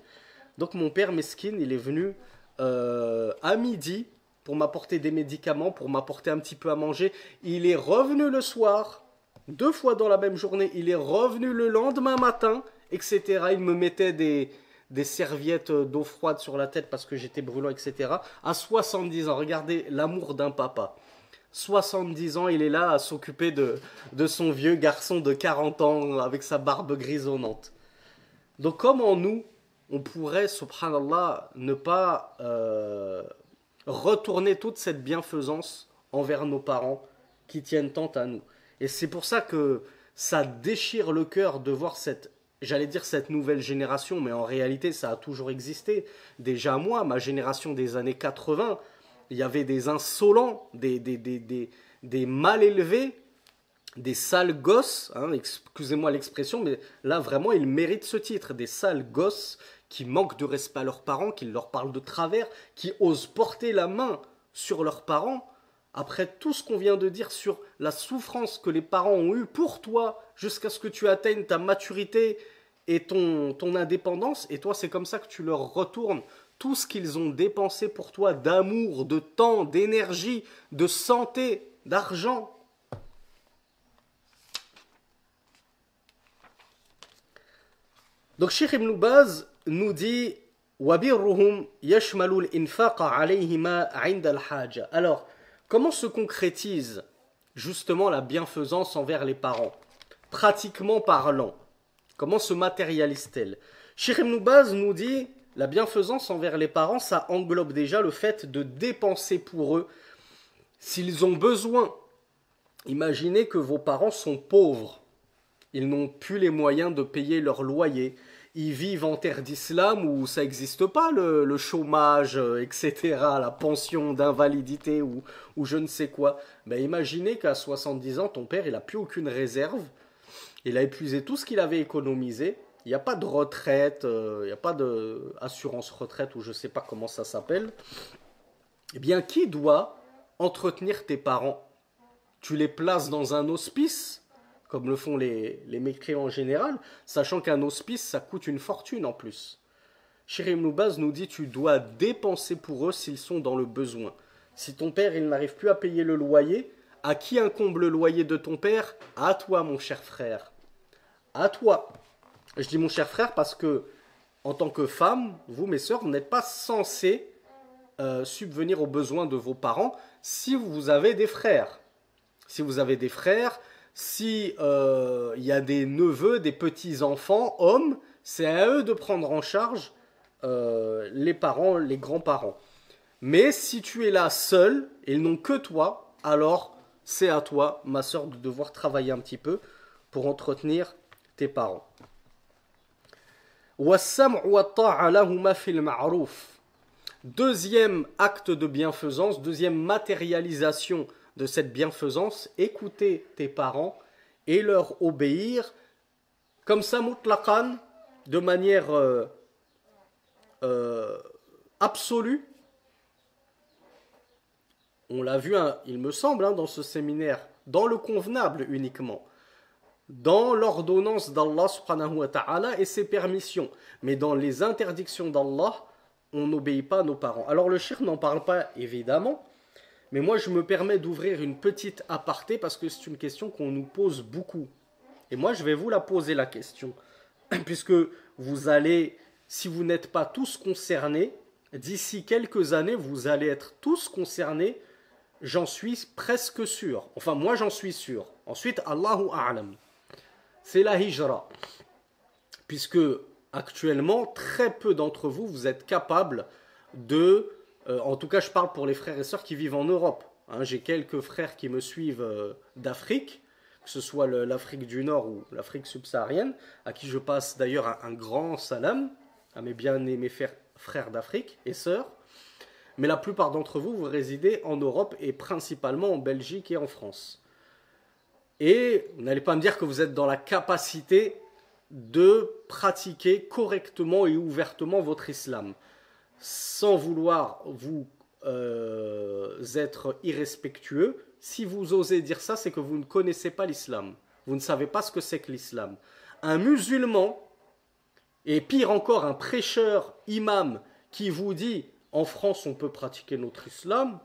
Donc mon père mesquine, il est venu à midi pour m'apporter des médicaments, pour m'apporter un petit peu à manger. Il est revenu le soir, 2 fois dans la même journée. Il est revenu le lendemain matin, etc. Il me mettait des serviettes d'eau froide sur la tête parce que j'étais brûlant, etc. À 70 ans, regardez l'amour d'un papa. 70 ans, il est là à s'occuper de son vieux garçon de 40 ans avec sa barbe grisonnante. Donc comment nous, on pourrait, subhanallah, ne pas retourner toute cette bienfaisance envers nos parents qui tiennent tant à nous. Et c'est pour ça que ça déchire le cœur de voir j'allais dire cette nouvelle génération, mais en réalité ça a toujours existé. Déjà moi, ma génération des années 80, il y avait des insolents, des mal élevés, des sales gosses, hein, excusez-moi l'expression, mais là vraiment ils méritent ce titre, des sales gosses qui manquent de respect à leurs parents, qui leur parlent de travers, qui osent porter la main sur leurs parents, après tout ce qu'on vient de dire sur la souffrance que les parents ont eue pour toi, jusqu'à ce que tu atteignes ta maturité et ton indépendance, et toi c'est comme ça que tu leur retournes tout ce qu'ils ont dépensé pour toi d'amour, de temps, d'énergie, de santé, d'argent. Donc Cheikh Ibn Baz nous dit وَبِرُّهُمْ يَشْمَلُ الْإِنْفَاقَ عَلَيْهِمَا عِنْدَ الْحَاجَةِ. Alors, comment se concrétise justement la bienfaisance envers les parents, pratiquement parlant? Comment se matérialise-t-elle? Cheikh Ibn Baz nous dit la bienfaisance envers les parents, ça englobe déjà le fait de dépenser pour eux s'ils ont besoin. Imaginez que vos parents sont pauvres. Ils n'ont plus les moyens de payer leur loyer. Ils vivent en terre d'islam où ça n'existe pas, le chômage, etc., la pension d'invalidité ou je ne sais quoi. Ben, imaginez qu'à 70 ans, ton père, il n'a plus aucune réserve. Il a épuisé tout ce qu'il avait économisé. Il n'y a pas de retraite, il n'y a pas d'assurance retraite ou je ne sais pas comment ça s'appelle. Eh bien, qui doit entretenir tes parents? Tu les places dans un hospice, comme le font les mécréants en général, sachant qu'un hospice, ça coûte une fortune en plus. Cheikh Ibn Baz nous dit, tu dois dépenser pour eux s'ils sont dans le besoin. Si ton père, il n'arrive plus à payer le loyer, à qui incombe le loyer de ton père? À toi, mon cher frère. À toi. Je dis mon cher frère parce que, en tant que femme, vous, mes sœurs, vous n'êtes pas censés subvenir aux besoins de vos parents si vous avez des frères. Si vous avez des frères, si y a des neveux, des petits-enfants, hommes, c'est à eux de prendre en charge les parents, les grands-parents. Mais si tu es là seul, et ils n'ont que toi, alors c'est à toi, ma sœur, de devoir travailler un petit peu pour entretenir tes parents. Deuxième acte de bienfaisance, deuxième matérialisation de cette bienfaisance, écouter tes parents et leur obéir comme ça, mutlaqan, de manière absolue. On l'a vu, il me semble, dans ce séminaire, dans le convenable uniquement, dans l'ordonnance d'Allah subhanahu wa ta'ala et ses permissions. Mais dans les interdictions d'Allah, on n'obéit pas à nos parents. Alors le cheikh n'en parle pas évidemment, mais moi je me permets d'ouvrir une petite aparté parce que c'est une question qu'on nous pose beaucoup. Et moi je vais vous la poser la question, puisque vous allez, si vous n'êtes pas tous concernés, d'ici quelques années vous allez être tous concernés, j'en suis presque sûr. Enfin moi j'en suis sûr. Ensuite, Allahu A'lam. C'est la hijra. Puisque actuellement, très peu d'entre vous, vous êtes capables de... en tout cas, je parle pour les frères et sœurs qui vivent en Europe. Hein, j'ai quelques frères qui me suivent d'Afrique, que ce soit l'Afrique du Nord ou l'Afrique subsaharienne, à qui je passe d'ailleurs un grand salam, à mes bien-aimés frères d'Afrique et sœurs. Mais la plupart d'entre vous, vous résidez en Europe et principalement en Belgique et en France. Et vous n'allez pas me dire que vous êtes dans la capacité de pratiquer correctement et ouvertement votre islam. Sans vouloir vous être irrespectueux, si vous osez dire ça, c'est que vous ne connaissez pas l'islam. Vous ne savez pas ce que c'est que l'islam. Un musulman, et pire encore, un prêcheur, imam, qui vous dit « en France, on peut pratiquer notre islam »,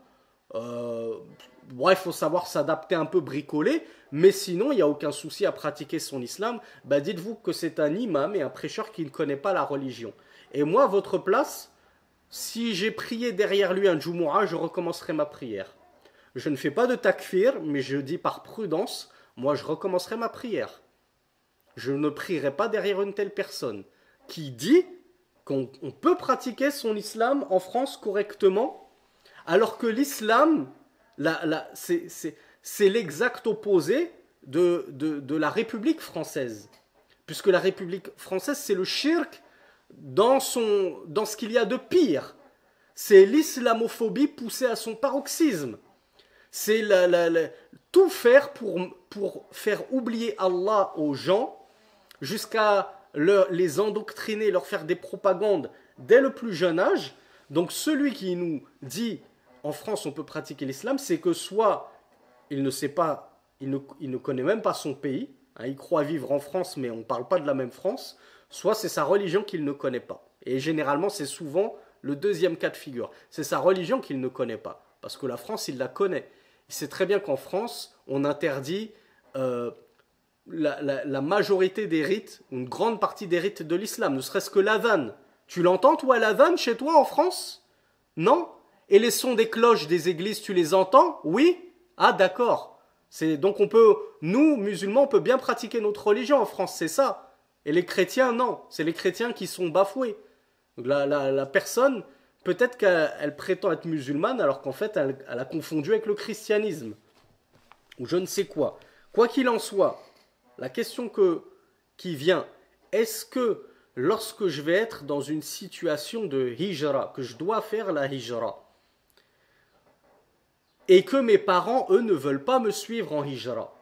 il faut savoir s'adapter un peu, bricoler, mais sinon il n'y a aucun souci à pratiquer son islam. Bah, dites-vous que c'est un imam et un prêcheur qui ne connaît pas la religion. Et moi, à votre place, si j'ai prié derrière lui un Jumu'ah, je recommencerai ma prière. Je ne fais pas de takfir, mais je dis par prudence, moi je recommencerai ma prière. Je ne prierai pas derrière une telle personne qui dit qu'on peut pratiquer son islam en France correctement, alors que l'islam, c'est l'exact opposé de la République française. Puisque la République française, c'est le shirk dans ce qu'il y a de pire. C'est l'islamophobie poussée à son paroxysme. C'est tout faire pour faire oublier Allah aux gens, jusqu'à les endoctriner, leur faire des propagandes dès le plus jeune âge. Donc celui qui nous dit en France on peut pratiquer l'islam, c'est que soit il ne sait pas, il ne connaît même pas son pays, hein, il croit vivre en France mais on ne parle pas de la même France, soit c'est sa religion qu'il ne connaît pas. Et généralement c'est souvent le deuxième cas de figure, c'est sa religion qu'il ne connaît pas, parce que la France il la connaît. Il sait très bien qu'en France on interdit la majorité des rites, une grande partie des rites de l'islam, ne serait-ce que l'adhan. Tu l'entends, toi, l'adhan, chez toi, en France? Non? Et les sons des cloches des églises, tu les entends? Oui? Ah, d'accord. Donc nous, musulmans, on peut bien pratiquer notre religion en France, c'est ça. Et les chrétiens, non. C'est les chrétiens qui sont bafoués. Donc la personne, peut-être qu'elle prétend être musulmane, alors qu'en fait, elle a confondu avec le christianisme. Ou je ne sais quoi. Quoi qu'il en soit, la question qui vient, est-ce que lorsque je vais être dans une situation de hijra, que je dois faire la hijra, et que mes parents, eux, ne veulent pas me suivre en hijra,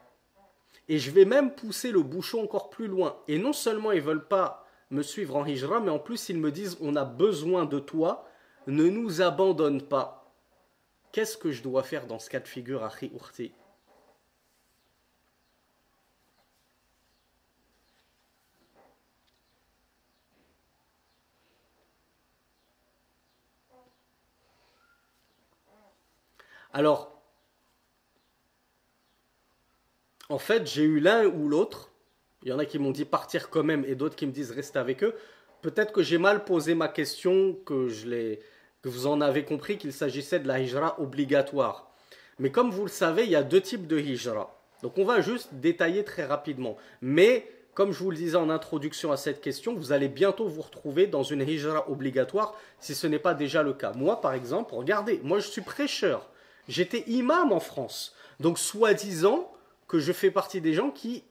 et je vais même pousser le bouchon encore plus loin, et non seulement ils ne veulent pas me suivre en hijra, mais en plus ils me disent on a besoin de toi, ne nous abandonne pas. Qu'est-ce que je dois faire dans ce cas de figure, akhi ukhti? Alors, en fait, j'ai eu l'un ou l'autre. Il y en a qui m'ont dit partir quand même et d'autres qui me disent rester avec eux. Peut-être que j'ai mal posé ma question, que vous en avez compris qu'il s'agissait de la hijra obligatoire. Mais comme vous le savez, il y a deux types de hijra. Donc on va juste détailler très rapidement. Mais comme je vous le disais en introduction à cette question, vous allez bientôt vous retrouver dans une hijra obligatoire si ce n'est pas déjà le cas. Moi, par exemple, regardez, moi je suis prêcheur. J'étais imam en France. Donc, soi-disant que je fais partie des gens qui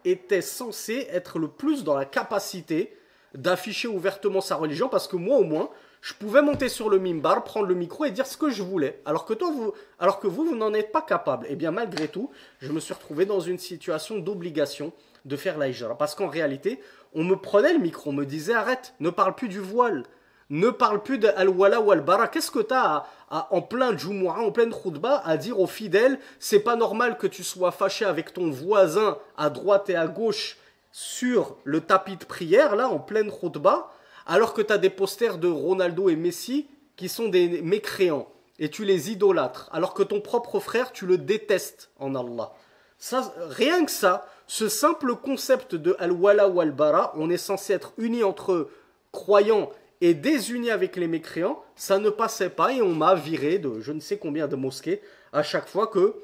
étaient censés être le plus dans la capacité d'afficher ouvertement sa religion, parce que moi, au moins, je pouvais monter sur le mimbar, prendre le micro et dire ce que je voulais. Alors que vous n'en êtes pas capable. Et bien, malgré tout, je me suis retrouvé dans une situation d'obligation de faire la hijra. Parce qu'en réalité, on me prenait le micro, on me disait arrête, ne parle plus du voile. Ne parle plus de al-wala ou al-bara. Qu'est-ce que tu as en plein Jumu'ah, en pleine khutbah, à dire aux fidèles, c'est pas normal que tu sois fâché avec ton voisin à droite et à gauche sur le tapis de prière, là, en pleine khutbah, alors que tu as des posters de Ronaldo et Messi qui sont des mécréants, et tu les idolâtres, alors que ton propre frère, tu le détestes en Allah. Ça, rien que ça, ce simple concept de al-wala ou al-bara, on est censé être unis entre croyants et désunis avec les mécréants, ça ne passait pas et on m'a viré de je ne sais combien de mosquées à chaque fois que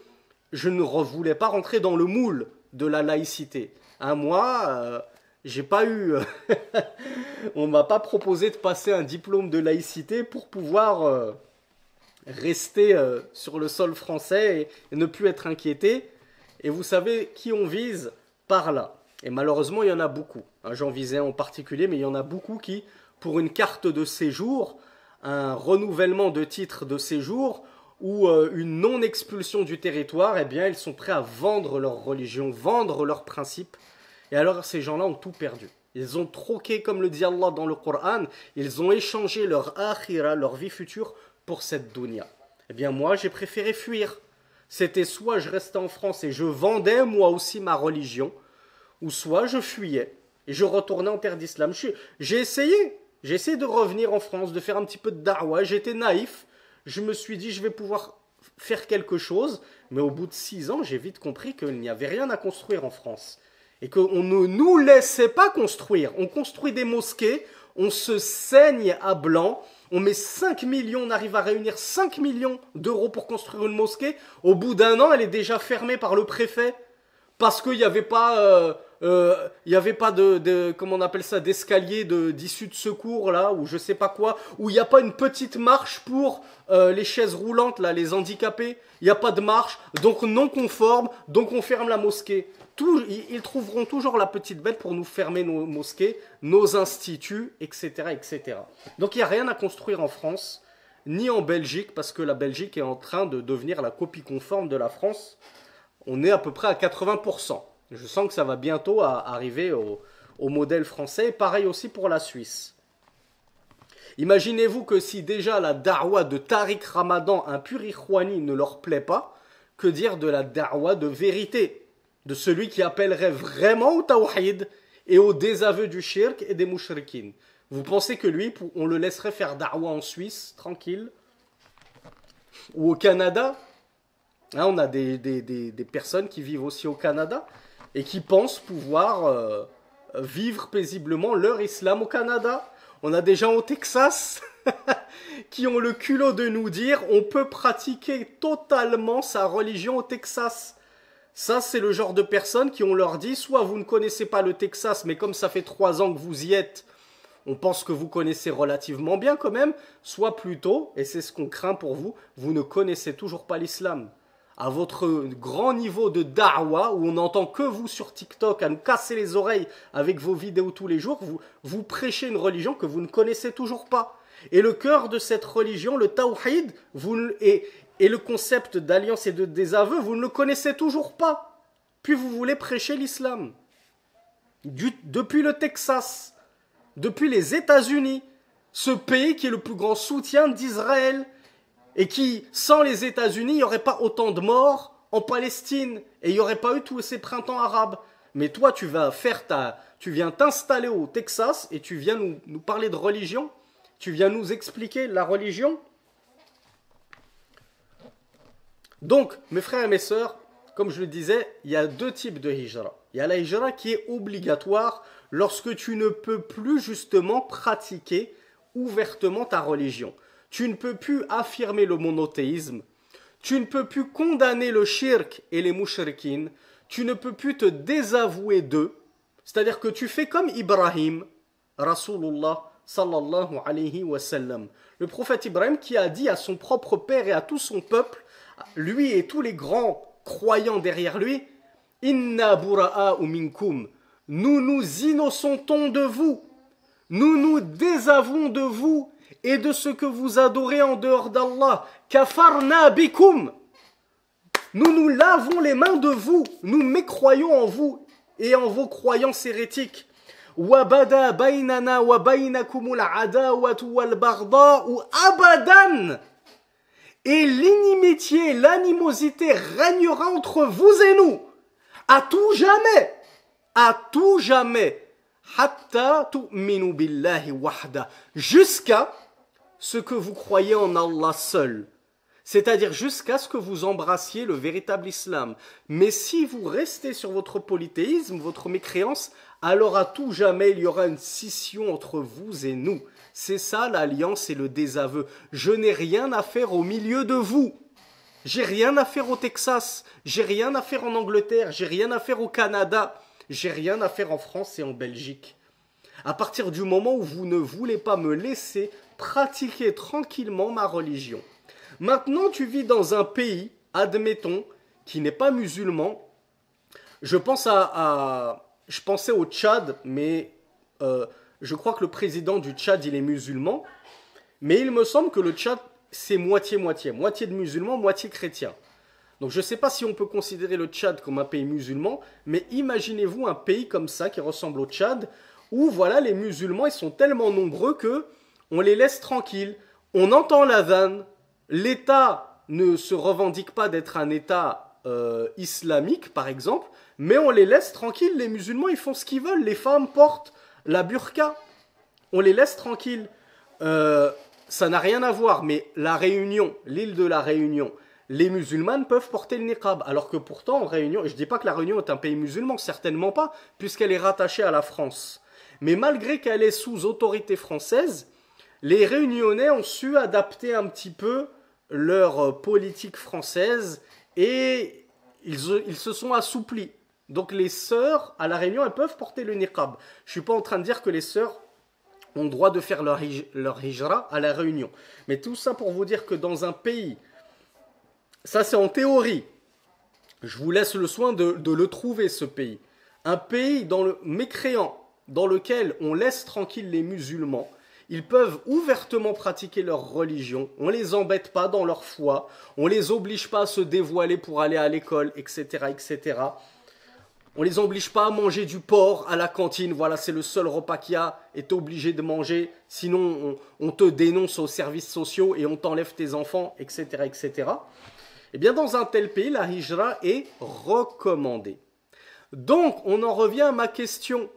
je ne voulais pas rentrer dans le moule de la laïcité. Moi, j'ai pas eu... on m'a pas proposé de passer un diplôme de laïcité pour pouvoir rester sur le sol français et ne plus être inquiété. Et vous savez qui on vise par là. Et malheureusement, il y en a beaucoup. J'en visais en particulier, mais il y en a beaucoup qui, pour une carte de séjour, un renouvellement de titre de séjour ou une non-expulsion du territoire, eh bien, ils sont prêts à vendre leur religion, vendre leurs principes. Et alors, ces gens-là ont tout perdu. Ils ont troqué, comme le dit Allah dans le Coran, ils ont échangé leur akhira, leur vie future, pour cette dunya. Eh bien, moi, j'ai préféré fuir. C'était soit je restais en France et je vendais moi aussi ma religion, ou soit je fuyais et je retournais en terre d'islam. J'ai essayé de revenir en France, de faire un petit peu de da'wah. J'étais naïf. Je me suis dit, je vais pouvoir faire quelque chose. Mais au bout de 6 ans, j'ai vite compris qu'il n'y avait rien à construire en France. Et qu'on ne nous laissait pas construire. On construit des mosquées, on se saigne à blanc. On met 5 millions, on arrive à réunir 5 millions d'euros pour construire une mosquée. Au bout d'un an, elle est déjà fermée par le préfet. Parce qu'il n'y avait pas il n'y avait pas comment on appelle ça, d'escalier d'issue de secours là, ou je sais pas quoi, où il n'y a pas une petite marche pour les chaises roulantes là, les handicapés. Il n'y a pas de marche, donc non conforme, donc on ferme la mosquée. Ils trouveront toujours la petite bête pour nous fermer nos mosquées, nos instituts, etc., etc. Donc il n'y a rien à construire en France, ni en Belgique, parce que la Belgique est en train de devenir la copie conforme de la France. On est à peu près à 80%. Je sens que ça va bientôt arriver au modèle français. Et pareil aussi pour la Suisse. Imaginez-vous que si déjà la da'wa de Tariq Ramadan, un pur Ikhwani, ne leur plaît pas, que dire de la da'wa de vérité, de celui qui appellerait vraiment au tawhid et au désaveu du shirk et des mushrikines. Vous pensez que lui, on le laisserait faire da'wa en Suisse, tranquille? Ou au Canada? Hein, on a des personnes qui vivent aussi au Canada et qui pensent pouvoir vivre paisiblement leur islam au Canada. On a des gens au Texas qui ont le culot de nous dire on peut pratiquer totalement sa religion au Texas. Ça, c'est le genre de personnes qui on leur dit soit vous ne connaissez pas le Texas, mais comme ça fait 3 ans que vous y êtes, on pense que vous connaissez relativement bien quand même, soit plutôt, et c'est ce qu'on craint pour vous, vous ne connaissez toujours pas l'islam. À votre grand niveau de da'wa, où on n'entend que vous sur TikTok à nous casser les oreilles avec vos vidéos tous les jours, vous prêchez une religion que vous ne connaissez toujours pas. Et le cœur de cette religion, le tawhid, et le concept d'alliance et de désaveu, vous ne le connaissez toujours pas. Puis vous voulez prêcher l'islam. Depuis le Texas, depuis les États-Unis, ce pays qui est le plus grand soutien d'Israël, et qui, sans les États-Unis, il n'y aurait pas autant de morts en Palestine, et il n'y aurait pas eu tous ces printemps arabes. Mais toi, tu viens t'installer au Texas, et tu viens nous parler de religion, tu viens nous expliquer la religion. Donc, mes frères et mes sœurs, comme je le disais, il y a 2 types de hijra. Il y a la hijra qui est obligatoire lorsque tu ne peux plus justement pratiquer ouvertement ta religion. Tu ne peux plus affirmer le monothéisme, tu ne peux plus condamner le shirk et les mushrikines, tu ne peux plus te désavouer d'eux, c'est-à-dire que tu fais comme Ibrahim, Rasulullah sallallahu alayhi wa sallam, le prophète Ibrahim qui a dit à son propre père et à tout son peuple, lui et tous les grands croyants derrière lui, Inna bura'a'u minkum, nous nous innocentons de vous, nous nous désavouons de vous et de ce que vous adorez en dehors d'Allah. Kafarna bikum. Nous lavons les mains de vous. Nous mécroyons en vous et en vos croyances hérétiques. Wabada bainana wa bainakumul adawatu wal barda'u abadan. Et l'inimitié, l'animosité régnera entre vous et nous. À tout jamais. À tout jamais. Hatta tu'minu billahi wahda. Jusqu'à ce que vous croyez en Allah seul. C'est-à-dire jusqu'à ce que vous embrassiez le véritable islam. Mais si vous restez sur votre polythéisme, votre mécréance, alors à tout jamais il y aura une scission entre vous et nous. C'est ça l'alliance et le désaveu. Je n'ai rien à faire au milieu de vous. J'ai rien à faire au Texas. J'ai rien à faire en Angleterre. J'ai rien à faire au Canada. J'ai rien à faire en France et en Belgique. À partir du moment où vous ne voulez pas me laisser pratiquer tranquillement ma religion. Maintenant, tu vis dans un pays, admettons, qui n'est pas musulman. Je pensais au Tchad, mais je crois que le président du Tchad, il est musulman. Mais il me semble que le Tchad, c'est moitié-moitié. Moitié de musulmans, moitié chrétiens. Donc je ne sais pas si on peut considérer le Tchad comme un pays musulman, mais imaginez-vous un pays comme ça qui ressemble au Tchad, où voilà, les musulmans, ils sont tellement nombreux que on les laisse tranquilles. On entend l'adhan. L'État ne se revendique pas d'être un État islamique, par exemple, mais on les laisse tranquilles. Les musulmans, ils font ce qu'ils veulent. Les femmes portent la burqa. On les laisse tranquilles. Ça n'a rien à voir, mais la Réunion, l'île de la Réunion, les musulmanes peuvent porter le niqab. Alors que pourtant, en Réunion, je ne dis pas que la Réunion est un pays musulman, certainement pas, puisqu'elle est rattachée à la France. Mais malgré qu'elle est sous autorité française, les Réunionnais ont su adapter un petit peu leur politique française et ils se sont assouplis. Donc les sœurs, à La Réunion, elles peuvent porter le niqab. Je ne suis pas en train de dire que les sœurs ont le droit de faire leur hijra à La Réunion. Mais tout ça pour vous dire que dans un pays, ça c'est en théorie, je vous laisse le soin de le trouver ce pays. Un pays mécréant, dans lequel on laisse tranquilles les musulmans, ils peuvent ouvertement pratiquer leur religion, on ne les embête pas dans leur foi, on ne les oblige pas à se dévoiler pour aller à l'école, etc., etc. On ne les oblige pas à manger du porc à la cantine, voilà, c'est le seul repas qu'il y a, et t'es obligé de manger, sinon on te dénonce aux services sociaux et on t'enlève tes enfants, etc., etc. Eh bien, dans un tel pays, la hijra est recommandée. Donc, on en revient à ma question.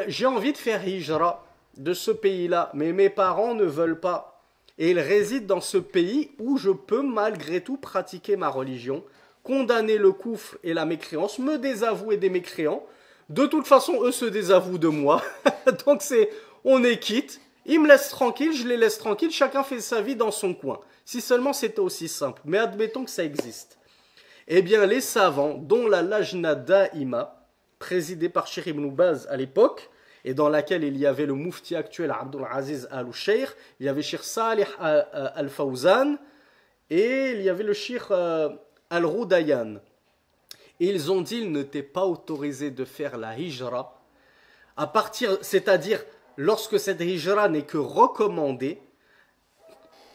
J'ai envie de faire hijra de ce pays-là, mais mes parents ne veulent pas. Et ils résident dans ce pays où je peux malgré tout pratiquer ma religion, condamner le koufr et la mécréance, me désavouer des mécréants. De toute façon, eux se désavouent de moi. Donc, on est quitte. Ils me laissent tranquille, je les laisse tranquilles, chacun fait sa vie dans son coin. Si seulement c'était aussi simple. Mais admettons que ça existe. Eh bien, les savants, dont la Lajna Da'ima, présidée par Cheikh Ibn Baz à l'époque, et dans laquelle il y avait le moufti actuel Abdul Aziz Al-Sheikh, il y avait Cheikh Salih Al-Fawzan, et il y avait le Cheikh Al-Roudayan. Et ils ont dit qu'il n'était pas autorisé de faire la hijra, c'est-à-dire lorsque cette hijra n'est que recommandée,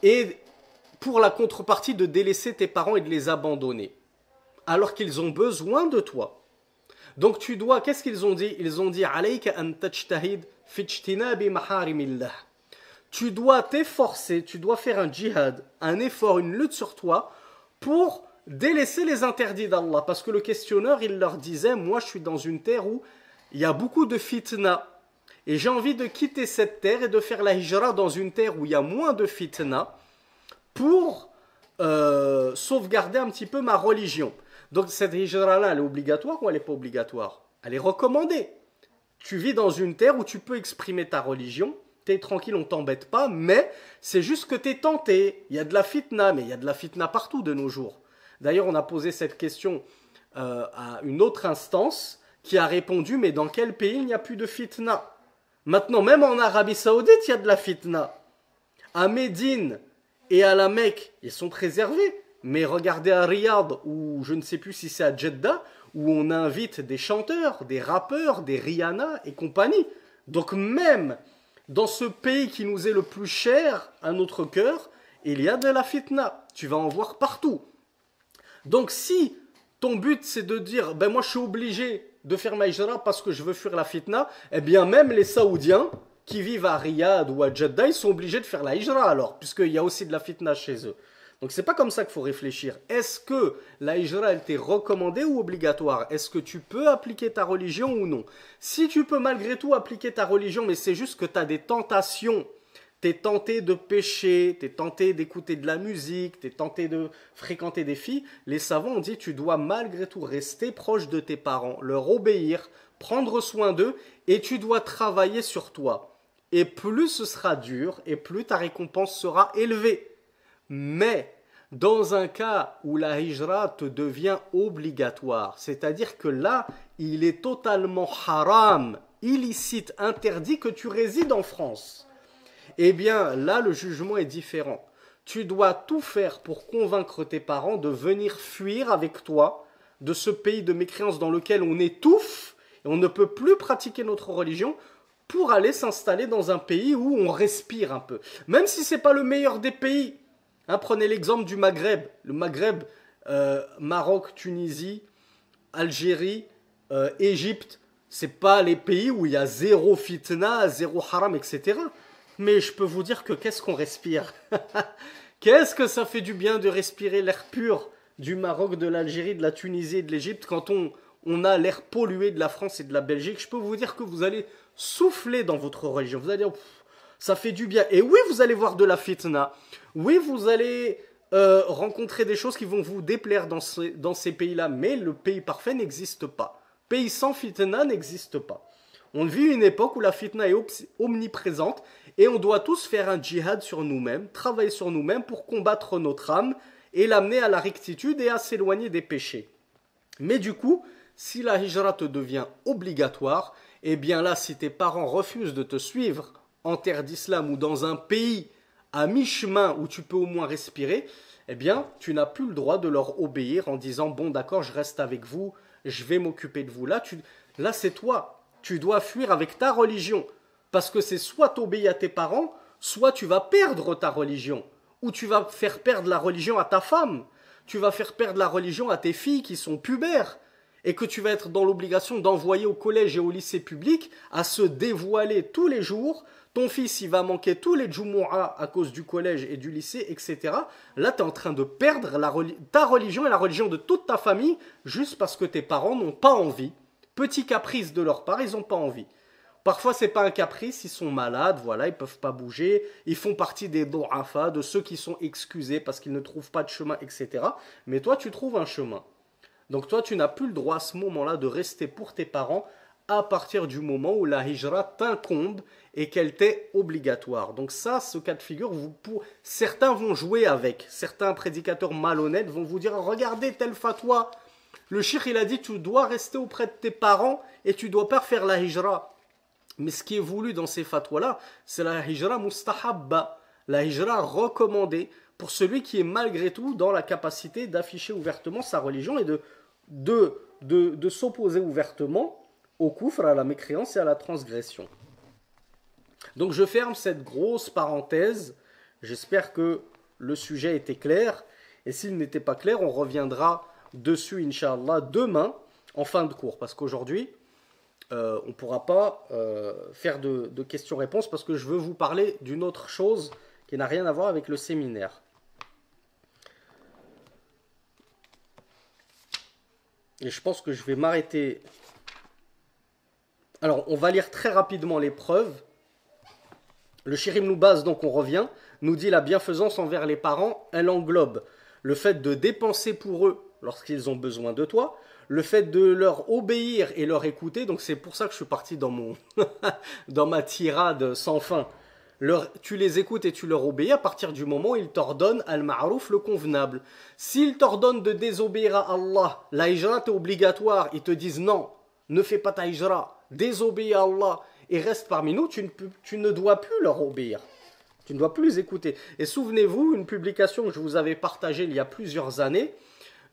et pour la contrepartie de délaisser tes parents et de les abandonner, alors qu'ils ont besoin de toi. Donc tu dois, qu'est-ce qu'ils ont dit? Ils ont dit alayka an tajtahid fi ijtinabi maharimillah. Tu dois t'efforcer, tu dois faire un djihad, un effort, une lutte sur toi pour délaisser les interdits d'Allah. Parce que le questionneur, il leur disait, moi je suis dans une terre où il y a beaucoup de fitna. Et j'ai envie de quitter cette terre et de faire la hijra dans une terre où il y a moins de fitna pour sauvegarder un petit peu ma religion. Donc cette hijra-là, elle est obligatoire ou elle n'est pas obligatoire? Elle est recommandée. Tu vis dans une terre où tu peux exprimer ta religion, tu es tranquille, on ne t'embête pas, mais c'est juste que tu es tenté. Il y a de la fitna, mais il y a de la fitna partout de nos jours. D'ailleurs, on a posé cette question à une autre instance qui a répondu, mais dans quel pays il n'y a plus de fitna? Maintenant, même en Arabie Saoudite, il y a de la fitna. À Médine et à la Mecque, ils sont préservés. Mais regardez à Riyad, ou je ne sais plus si c'est à Jeddah, où on invite des chanteurs, des rappeurs, des Rihanna et compagnie. Donc même dans ce pays qui nous est le plus cher à notre cœur, il y a de la fitna. Tu vas en voir partout. Donc si ton but c'est de dire, ben moi je suis obligé de faire ma hijra parce que je veux fuir la fitna, eh bien même les Saoudiens qui vivent à Riyad ou à Jeddah, ils sont obligés de faire la hijra alors, puisqu'il y a aussi de la fitna chez eux. Donc c'est pas comme ça qu'il faut réfléchir. Est-ce que la hijra elle t'est recommandée ou obligatoire? Est-ce que tu peux appliquer ta religion ou non? Si tu peux malgré tout appliquer ta religion, mais c'est juste que tu as des tentations, tu es tenté de pécher, tu es tenté d'écouter de la musique, tu es tenté de fréquenter des filles, les savants ont dit tu dois malgré tout rester proche de tes parents, leur obéir, prendre soin d'eux et tu dois travailler sur toi. Et plus ce sera dur et plus ta récompense sera élevée. Mais dans un cas où la hijra te devient obligatoire, c'est-à-dire que là, il est totalement haram, illicite, interdit que tu résides en France, eh bien là, le jugement est différent. Tu dois tout faire pour convaincre tes parents de venir fuir avec toi de ce pays de mécréance dans lequel on étouffe et on ne peut plus pratiquer notre religion pour aller s'installer dans un pays où on respire un peu. Même si ce n'est pas le meilleur des pays. Hein, prenez l'exemple du Maghreb. Le Maghreb, Maroc, Tunisie, Algérie, Égypte, c'est pas les pays où il y a zéro fitna, zéro haram, etc. Mais je peux vous dire que qu'est-ce qu'on respire? Qu'est-ce que ça fait du bien de respirer l'air pur du Maroc, de l'Algérie, de la Tunisie et de l'Égypte quand on a l'air pollué de la France et de la Belgique. Je peux vous dire que vous allez souffler dans votre religion. Vous allez dire, ça fait du bien. Et oui, vous allez voir de la fitna. Oui, vous allez rencontrer des choses qui vont vous déplaire dans ces pays-là. Mais le pays parfait n'existe pas. Pays sans fitna n'existe pas. On vit une époque où la fitna est omniprésente et on doit tous faire un djihad sur nous-mêmes, travailler sur nous-mêmes pour combattre notre âme et l'amener à la rectitude et à s'éloigner des péchés. Mais du coup, Si la hijra te devient obligatoire, eh bien là, si tes parents refusent de te suivre en terre d'islam ou dans un pays à mi-chemin où tu peux au moins respirer, eh bien, tu n'as plus le droit de leur obéir en disant, bon d'accord, je reste avec vous, je vais m'occuper de vous. Là c'est toi, tu dois fuir avec ta religion, parce que c'est soit t'obéis à tes parents, soit tu vas perdre ta religion, ou tu vas faire perdre la religion à ta femme, tu vas faire perdre la religion à tes filles qui sont pubères, et que tu vas être dans l'obligation d'envoyer au collège et au lycée public à se dévoiler tous les jours. Ton fils, il va manquer tous les Jumu'ah à cause du collège et du lycée, etc. Là, tu es en train de perdre ta religion et la religion de toute ta famille juste parce que tes parents n'ont pas envie. Petit caprice de leur part, ils n'ont pas envie. Parfois, c'est pas un caprice, ils sont malades, voilà, ils peuvent pas bouger, ils font partie des du'afa, de ceux qui sont excusés parce qu'ils ne trouvent pas de chemin, etc. Mais toi, tu trouves un chemin. Donc toi, tu n'as plus le droit à ce moment-là de rester pour tes parents à partir du moment où la hijra t'incombe et qu'elle t'est obligatoire. Donc ça, ce cas de figure, certains vont jouer avec. Certains prédicateurs malhonnêtes vont vous dire, regardez tel fatwa, le cheikh il a dit, tu dois rester auprès de tes parents et tu ne dois pas faire la hijra. Mais ce qui est voulu dans ces fatwas-là, c'est la hijra mustahabba, la hijra recommandée pour celui qui est malgré tout dans la capacité d'afficher ouvertement sa religion et de s'opposer ouvertement au kufr, à la mécréance et à la transgression. Donc je ferme cette grosse parenthèse. J'espère que le sujet était clair. Et s'il n'était pas clair, on reviendra dessus, Inch'Allah, demain, en fin de cours. Parce qu'aujourd'hui, on ne pourra pas faire de questions-réponses parce que je veux vous parler d'une autre chose qui n'a rien à voir avec le séminaire. Et je pense que je vais m'arrêter. Alors, on va lire très rapidement les preuves. Le Cheikh Ibn Baz, donc on revient, nous dit la bienfaisance envers les parents, elle englobe le fait de dépenser pour eux lorsqu'ils ont besoin de toi, le fait de leur obéir et leur écouter, donc c'est pour ça que je suis parti dans ma tirade sans fin. Tu les écoutes et tu leur obéis à partir du moment où ils t'ordonnent al-ma'rouf, le convenable. S'ils t'ordonnent de désobéir à Allah, la hijra est obligatoire, ils te disent non, ne fais pas ta hijra, désobéis à Allah et reste parmi nous, tu ne dois plus leur obéir. Tu ne dois plus les écouter. Et souvenez-vous, une publication que je vous avais partagée il y a plusieurs années,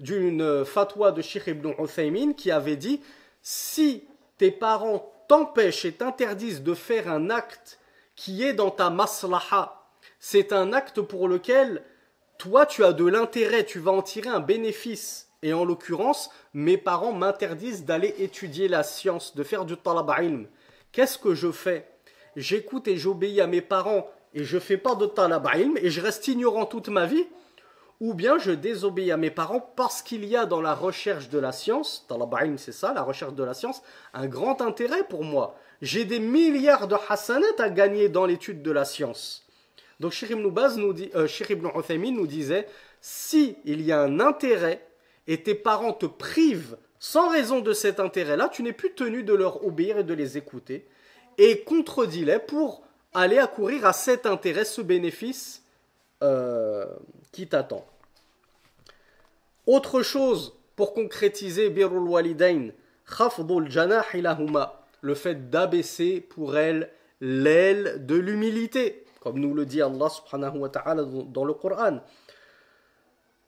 d'une fatwa de Cheikh Ibn Uthaymin qui avait dit « Si tes parents t'empêchent et t'interdisent de faire un acte qui est dans ta maslaha, c'est un acte pour lequel toi tu as de l'intérêt, tu vas en tirer un bénéfice. Et en l'occurrence, mes parents m'interdisent d'aller étudier la science, de faire du talab ilm. Qu'est-ce que je fais? J'écoute et j'obéis à mes parents et je ne fais pas de talab ilm et je reste ignorant toute ma vie, ou bien je désobéis à mes parents parce qu'il y a dans la recherche de la science, talab ilm c'est ça, la recherche de la science, un grand intérêt pour moi. J'ai des milliards de hasanat à gagner dans l'étude de la science. Donc Cheikh Ibn Baz Cheikh Ibn Uthaymin nous disait, si il y a un intérêt et tes parents te privent sans raison de cet intérêt-là, tu n'es plus tenu de leur obéir et de les écouter, et contredis-les pour aller accourir à cet intérêt, ce bénéfice qui t'attend. Autre chose pour concrétiser birrul walidain, khafdul janah ilahuma, le fait d'abaisser pour elles l'aile de l'humilité, comme nous le dit Allah subhanahu wa ta'ala dans le Coran.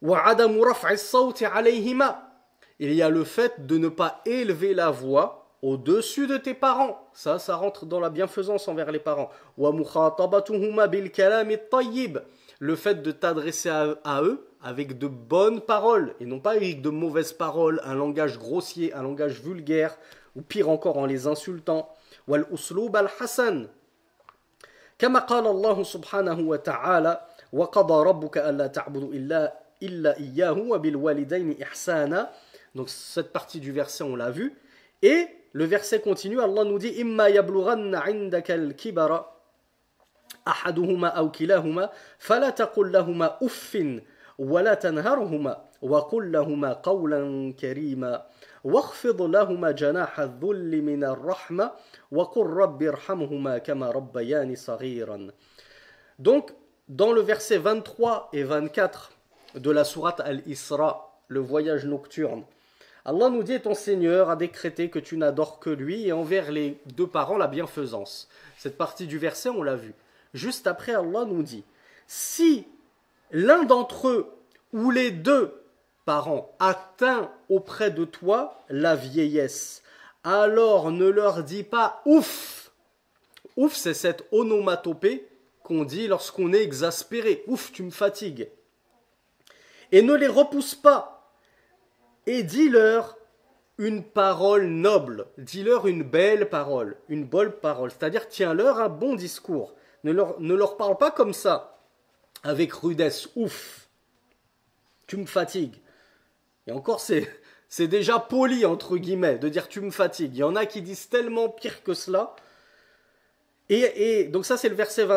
Wa adamu raf'i as-sawti alayhima, il y a le fait de ne pas élever la voix au-dessus de tes parents. Ça rentre dans la bienfaisance envers les parents. Wa mukhatabatuhuma bil kalami at-tayyib, le fait de t'adresser à eux avec de bonnes paroles et non pas avec de mauvaises paroles, un langage grossier, un langage vulgaire, ou pire encore en les insultant. Wal uslub al-hasan. Kama qala Allah subhanahu wa ta'ala, wa qada rabbuka alla ta'budu illa iyyahu wa bil walidayni ihsana. Donc cette partie du verset on l'a vu. Et le verset continue, Allah nous dit imma yablughanna 'indaka al-kibara ahaduhuma aw kilahuma fala taqul lahumā uffin wa la tanharhuma wa qul lahumā qawlan karīmā واخفض لهما جناح الذل من الرحمة وقل رب ارحمهما كما ربياني صغيرا. Donc dans le verset 23 et 24 de la sourate Al-Isra, le voyage nocturne, Allah nous dit, ton Seigneur a décrété que tu n'adores que lui et envers les deux parents la bienfaisance. Cette partie du verset, on l'a vu. Juste après, Allah nous dit, si l'un d'entre eux ou les deux parents atteint auprès de toi la vieillesse, alors ne leur dis pas ouf. Ouf, c'est cette onomatopée qu'on dit lorsqu'on est exaspéré. Ouf, tu me fatigues. Et ne les repousse pas. Et dis-leur une parole noble. Dis-leur une belle parole. Une bonne parole. C'est-à-dire, tiens-leur un bon discours. Ne leur parle pas comme ça, avec rudesse. Ouf, tu me fatigues. Et encore, c'est déjà poli, entre guillemets, de dire tu me fatigues. Il y en a qui disent tellement pire que cela. Et donc ça, c'est le verset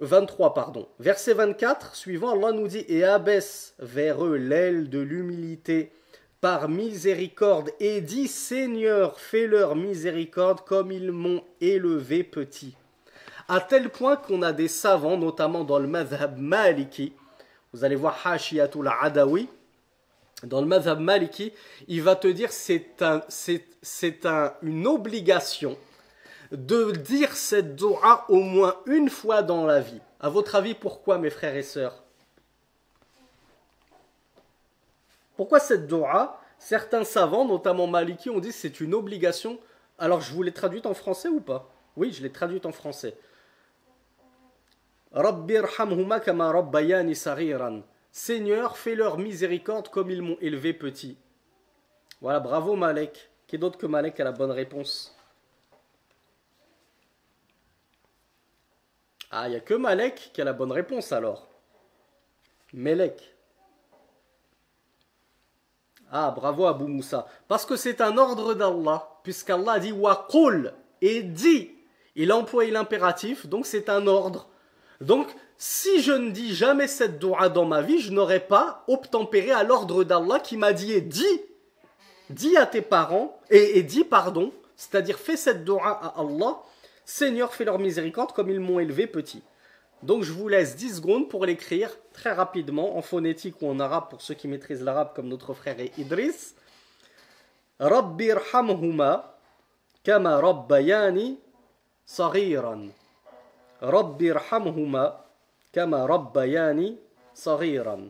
23, pardon. Verset 24, suivant, Allah nous dit « Et abaisse vers eux l'aile de l'humilité par miséricorde, et dis, Seigneur, fais-leur miséricorde comme ils m'ont élevé petit. » À tel point qu'on a des savants, notamment dans le madhab maliki, vous allez voir Hashiyatul Adawi, dans le madhab maliki, il va te dire une obligation de dire cette dua au moins une fois dans la vie. À votre avis, pourquoi, mes frères et sœurs? Pourquoi cette dua? Certains savants, notamment maliki, ont dit que c'est une obligation. Alors, je vous l'ai traduite en français ou pas? Oui, je l'ai traduite en français. Rabbi irhamhuma kama rabbayani saghiran. Seigneur, fais-leur miséricorde comme ils m'ont élevé petit. Voilà, bravo Malek. Qui d'autre que Malek a la bonne réponse? Ah, il n'y a que Malek qui a la bonne réponse alors. Melek. Ah, bravo Abou Moussa. Parce que c'est un ordre d'Allah, puisqu'Allah dit wa qul et dit. Il a employé l'impératif, donc c'est un ordre. Donc, si je ne dis jamais cette dua dans ma vie, je n'aurais pas obtempéré à l'ordre d'Allah qui m'a dit dis à tes parents, et dis pardon, c'est-à-dire fais cette dua à Allah, Seigneur, fais leur miséricorde comme ils m'ont élevé petit. Donc je vous laisse 10 secondes pour l'écrire très rapidement en phonétique ou en arabe pour ceux qui maîtrisent l'arabe comme notre frère Idriss. Rabbi irhamhuma kama rabbayani saghiran. Rabbi irhamhuma kama rabbayani saghiran.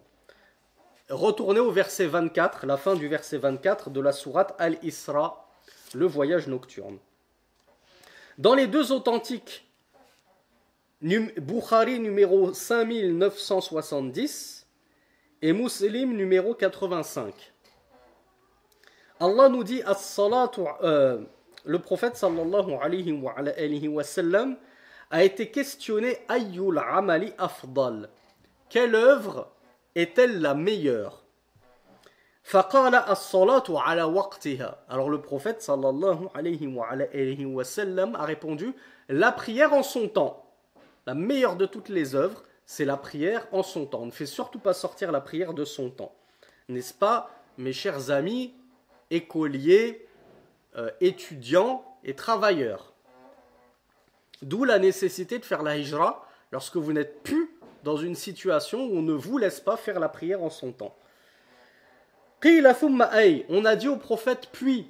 Retournez au verset 24, la fin du verset 24 de la sourate Al-Isra, le voyage nocturne. Dans les deux authentiques, Bukhari numéro 5970 et Muslim numéro 85. Allah nous dit le prophète sallallahu alayhi wa sallam a été questionné ayyul amali afdal. Quelle œuvre est-elle la meilleure? فقال الصلاة على وقتها. Alors le prophète sallallahu alayhi wa sallam a répondu la prière en son temps. La meilleure de toutes les œuvres, c'est la prière en son temps. On ne fait surtout pas sortir la prière de son temps. N'est-ce pas, mes chers amis, écoliers, étudiants et travailleurs? D'où la nécessité de faire la hijra lorsque vous n'êtes plus dans une situation où on ne vous laisse pas faire la prière en son temps. On a dit au prophète puis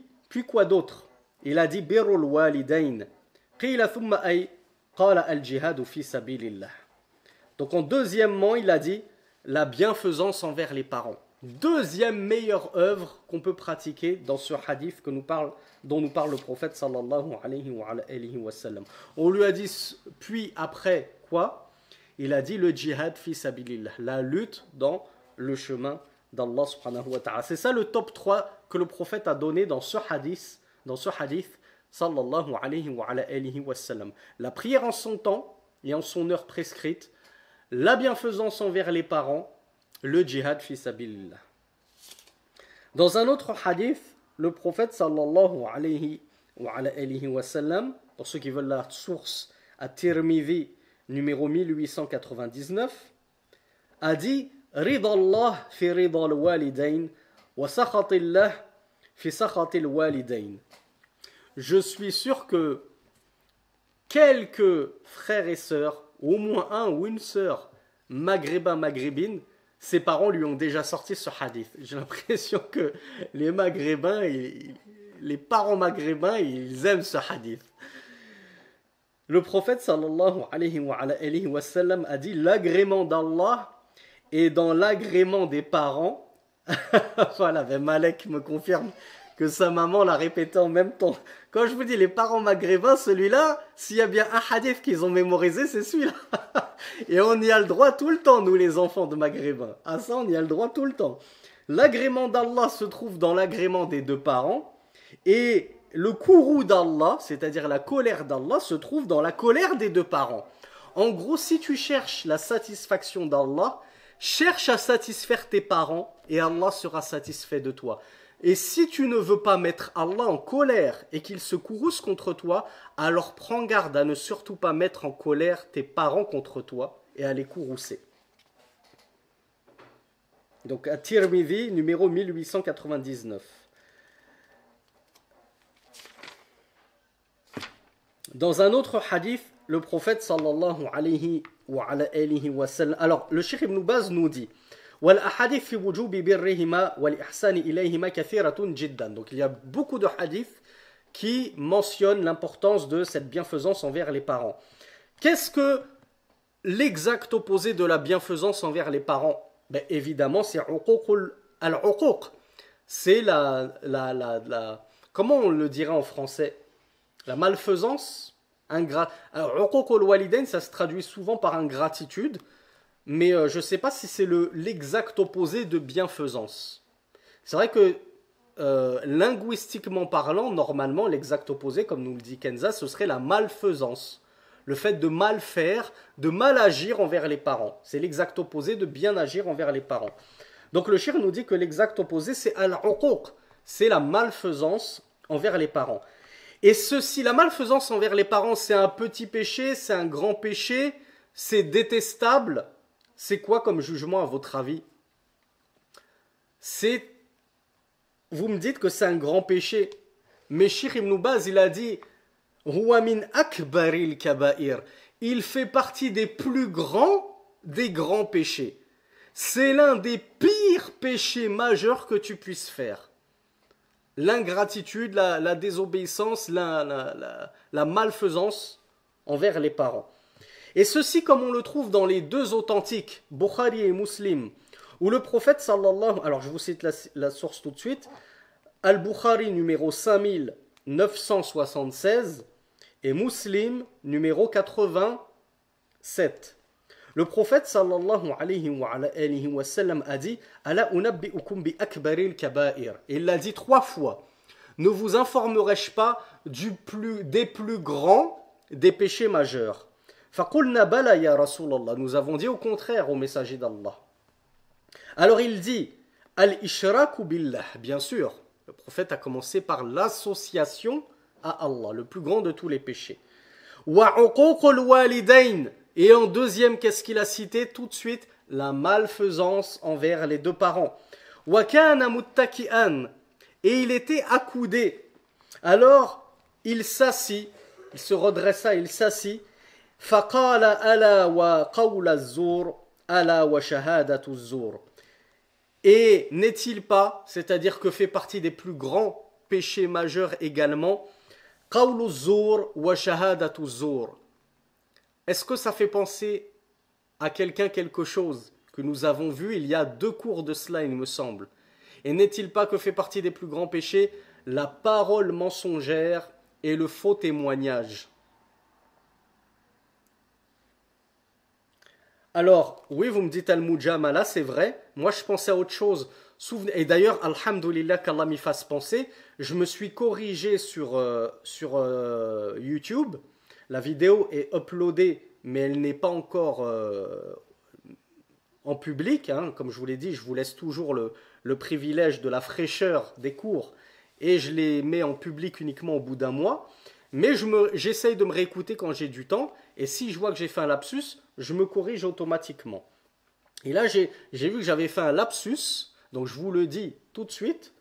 quoi d'autre? Il a dit birrul walidain. Donc en deuxièmement, il a dit la bienfaisance envers les parents. Deuxième meilleure œuvre qu'on peut pratiquer dans ce hadith dont nous parle le prophète sallallahu alayhi wa sallam. On lui a dit puis après quoi? Il a dit le djihad fi sabilillah, la lutte dans le chemin d'Allah subhanahu wa ta'ala. C'est ça le top 3 que le prophète a donné dans ce hadith sallallahu alayhi wa sallam. La prière en son temps et en son heure prescrite, la bienfaisance envers les parents, le djihad fi sabilillah. Dans un autre hadith, le prophète sallallahu alayhi wa sallam, pour ceux qui veulent la source à Tirmidhi numéro 1899, a dit Ridallah fi ridal walidain wa sakhatillah fi sakhatil walidain. Je suis sûr que quelques frères et sœurs, au moins un ou une sœur maghrébin, maghrébine, ses parents lui ont déjà sorti ce hadith. J'ai l'impression que les Maghrébins, les parents maghrébins, ils aiment ce hadith. Le prophète sallallahu alayhi wa sallam a dit l'agrément d'Allah est dans l'agrément des parents. Voilà, ben Malek me confirme que sa maman l'a répété en même temps. Quand je vous dis les parents maghrébins, celui-là, s'il y a bien un hadith qu'ils ont mémorisé, c'est celui-là. Et on y a le droit tout le temps, nous les enfants de maghrébins. À ça, on y a le droit tout le temps. L'agrément d'Allah se trouve dans l'agrément des deux parents. Et le courroux d'Allah, c'est-à-dire la colère d'Allah, se trouve dans la colère des deux parents. En gros, si tu cherches la satisfaction d'Allah, cherche à satisfaire tes parents et Allah sera satisfait de toi. Et si tu ne veux pas mettre Allah en colère et qu'il se courrouce contre toi, alors prends garde à ne surtout pas mettre en colère tes parents contre toi et à les courroucer. Donc à Tirmidhi, numéro 1899. Dans un autre hadith, le prophète sallallahu alayhi wa sallam. Alors, le Cheikh Ibn Baz nous dit donc il y a beaucoup de hadiths qui mentionnent l'importance de cette bienfaisance envers les parents. Qu'est-ce que l'exact opposé de la bienfaisance envers les parents? Ben, évidemment, c'est al-uquq. C'est comment on le dirait en français? La malfaisance. Alors, uquq al-walidain, ça se traduit souvent par ingratitude. Mais je ne sais pas si c'est l'exact opposé de bienfaisance. C'est vrai que linguistiquement parlant, normalement, l'exact opposé, comme nous le dit Kenza, ce serait la malfaisance. Le fait de mal faire, de mal agir envers les parents. C'est l'exact opposé de bien agir envers les parents. Donc le shir nous dit que l'exact opposé, c'est al-uquq. C'est la malfaisance envers les parents. Et ceci, la malfaisance envers les parents, c'est un petit péché, c'est un grand péché, c'est détestable. C'est quoi comme jugement à votre avis? Vous me dites que c'est un grand péché. Mais Cheikh Ibn Baz, il a dit Huwa min akbaril kaba'ir. Il fait partie des plus grands des grands péchés. C'est l'un des pires péchés majeurs que tu puisses faire. L'ingratitude, la désobéissance, la malfaisance envers les parents. Et ceci, comme on le trouve dans les deux authentiques, Bukhari et Muslim, où le prophète sallallahu... Alors, je vous cite la source tout de suite. Al-Bukhari, numéro 5976, et Muslim, numéro 87. Le prophète sallallahu alayhi wa sallam a dit « Ala unabbi'ukum bi akbaril kaba'ir » Il l'a dit 3 fois. « Ne vous informerai-je pas des plus grands des péchés majeurs ?» فَقُلْنَا بَلَا يَا رَسُولَ اللَّهِ. Nous avons dit au contraire au messager d'Allah. Alors il dit Al-ishraku billah. Bien sûr, le prophète a commencé par l'association à Allah, le plus grand de tous les péchés. Wa uququl walidain. Et en deuxième, qu'est-ce qu'il a cité tout de suite? La malfaisance envers les deux parents. Wa kana muttaki'an. Et il était accoudé. Alors, il s'assit, il se redressa, il s'assit. فقال ألا وقول الزور ألا وشهادة الزور. Et n'est-il pas, c'est-à-dire que fait partie des plus grands péchés majeurs également, قول الزور وشهادة الزور. Est-ce que ça fait penser à quelque chose que nous avons vu il y a 2 cours de cela, il me semble. Et n'est-il pas que fait partie des plus grands péchés la parole mensongère et le faux témoignage? Alors, oui, vous me dites Al-Mujamala, c'est vrai. Moi, je pensais à autre chose. Et d'ailleurs, alhamdoulilah, qu'Allah m'y fasse penser, je me suis corrigé sur YouTube. La vidéo est uploadée, mais elle n'est pas encore en public. Hein. Comme je vous l'ai dit, je vous laisse toujours le privilège de la fraîcheur des cours. Et je les mets en public uniquement au bout d'un mois. Mais j'essaye de me réécouter quand j'ai du temps. Et si je vois que j'ai fait un lapsus, je me corrige automatiquement. Et là, j'ai vu que j'avais fait un lapsus. Donc, je vous le dis tout de suite.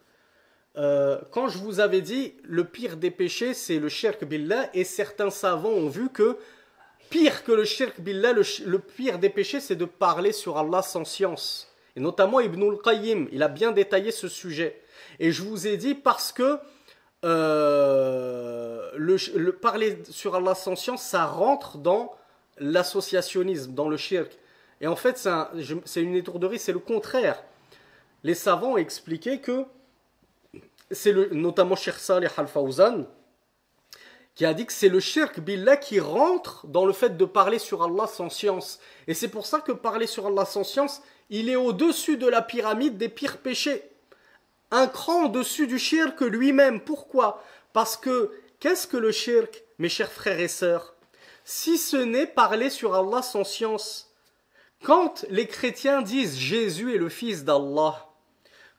Quand je vous avais dit, le pire des péchés, c'est le shirk billah. Et certains savants ont vu que pire que le shirk billah, le pire des péchés, c'est de parler sur Allah sans science. Et notamment Ibn al-Qayyim, il a bien détaillé ce sujet. Et je vous ai dit parce que le parler sur Allah sans science, ça rentre dans l'associationnisme, dans le shirk. Et en fait, c'est une étourderie, c'est le contraire. Les savants ont expliqué que, notamment Cheikh Saleh Al-Fawzan, qui a dit que c'est le shirk billah qui rentre dans le fait de parler sur Allah sans science. Et c'est pour ça que parler sur Allah sans science, il est au-dessus de la pyramide des pires péchés. Un cran au-dessus du shirk lui-même. Pourquoi? Parce que, qu'est-ce que le shirk, mes chers frères et sœurs? Si ce n'est parler sur Allah sans science. Quand les chrétiens disent Jésus est le fils d'Allah,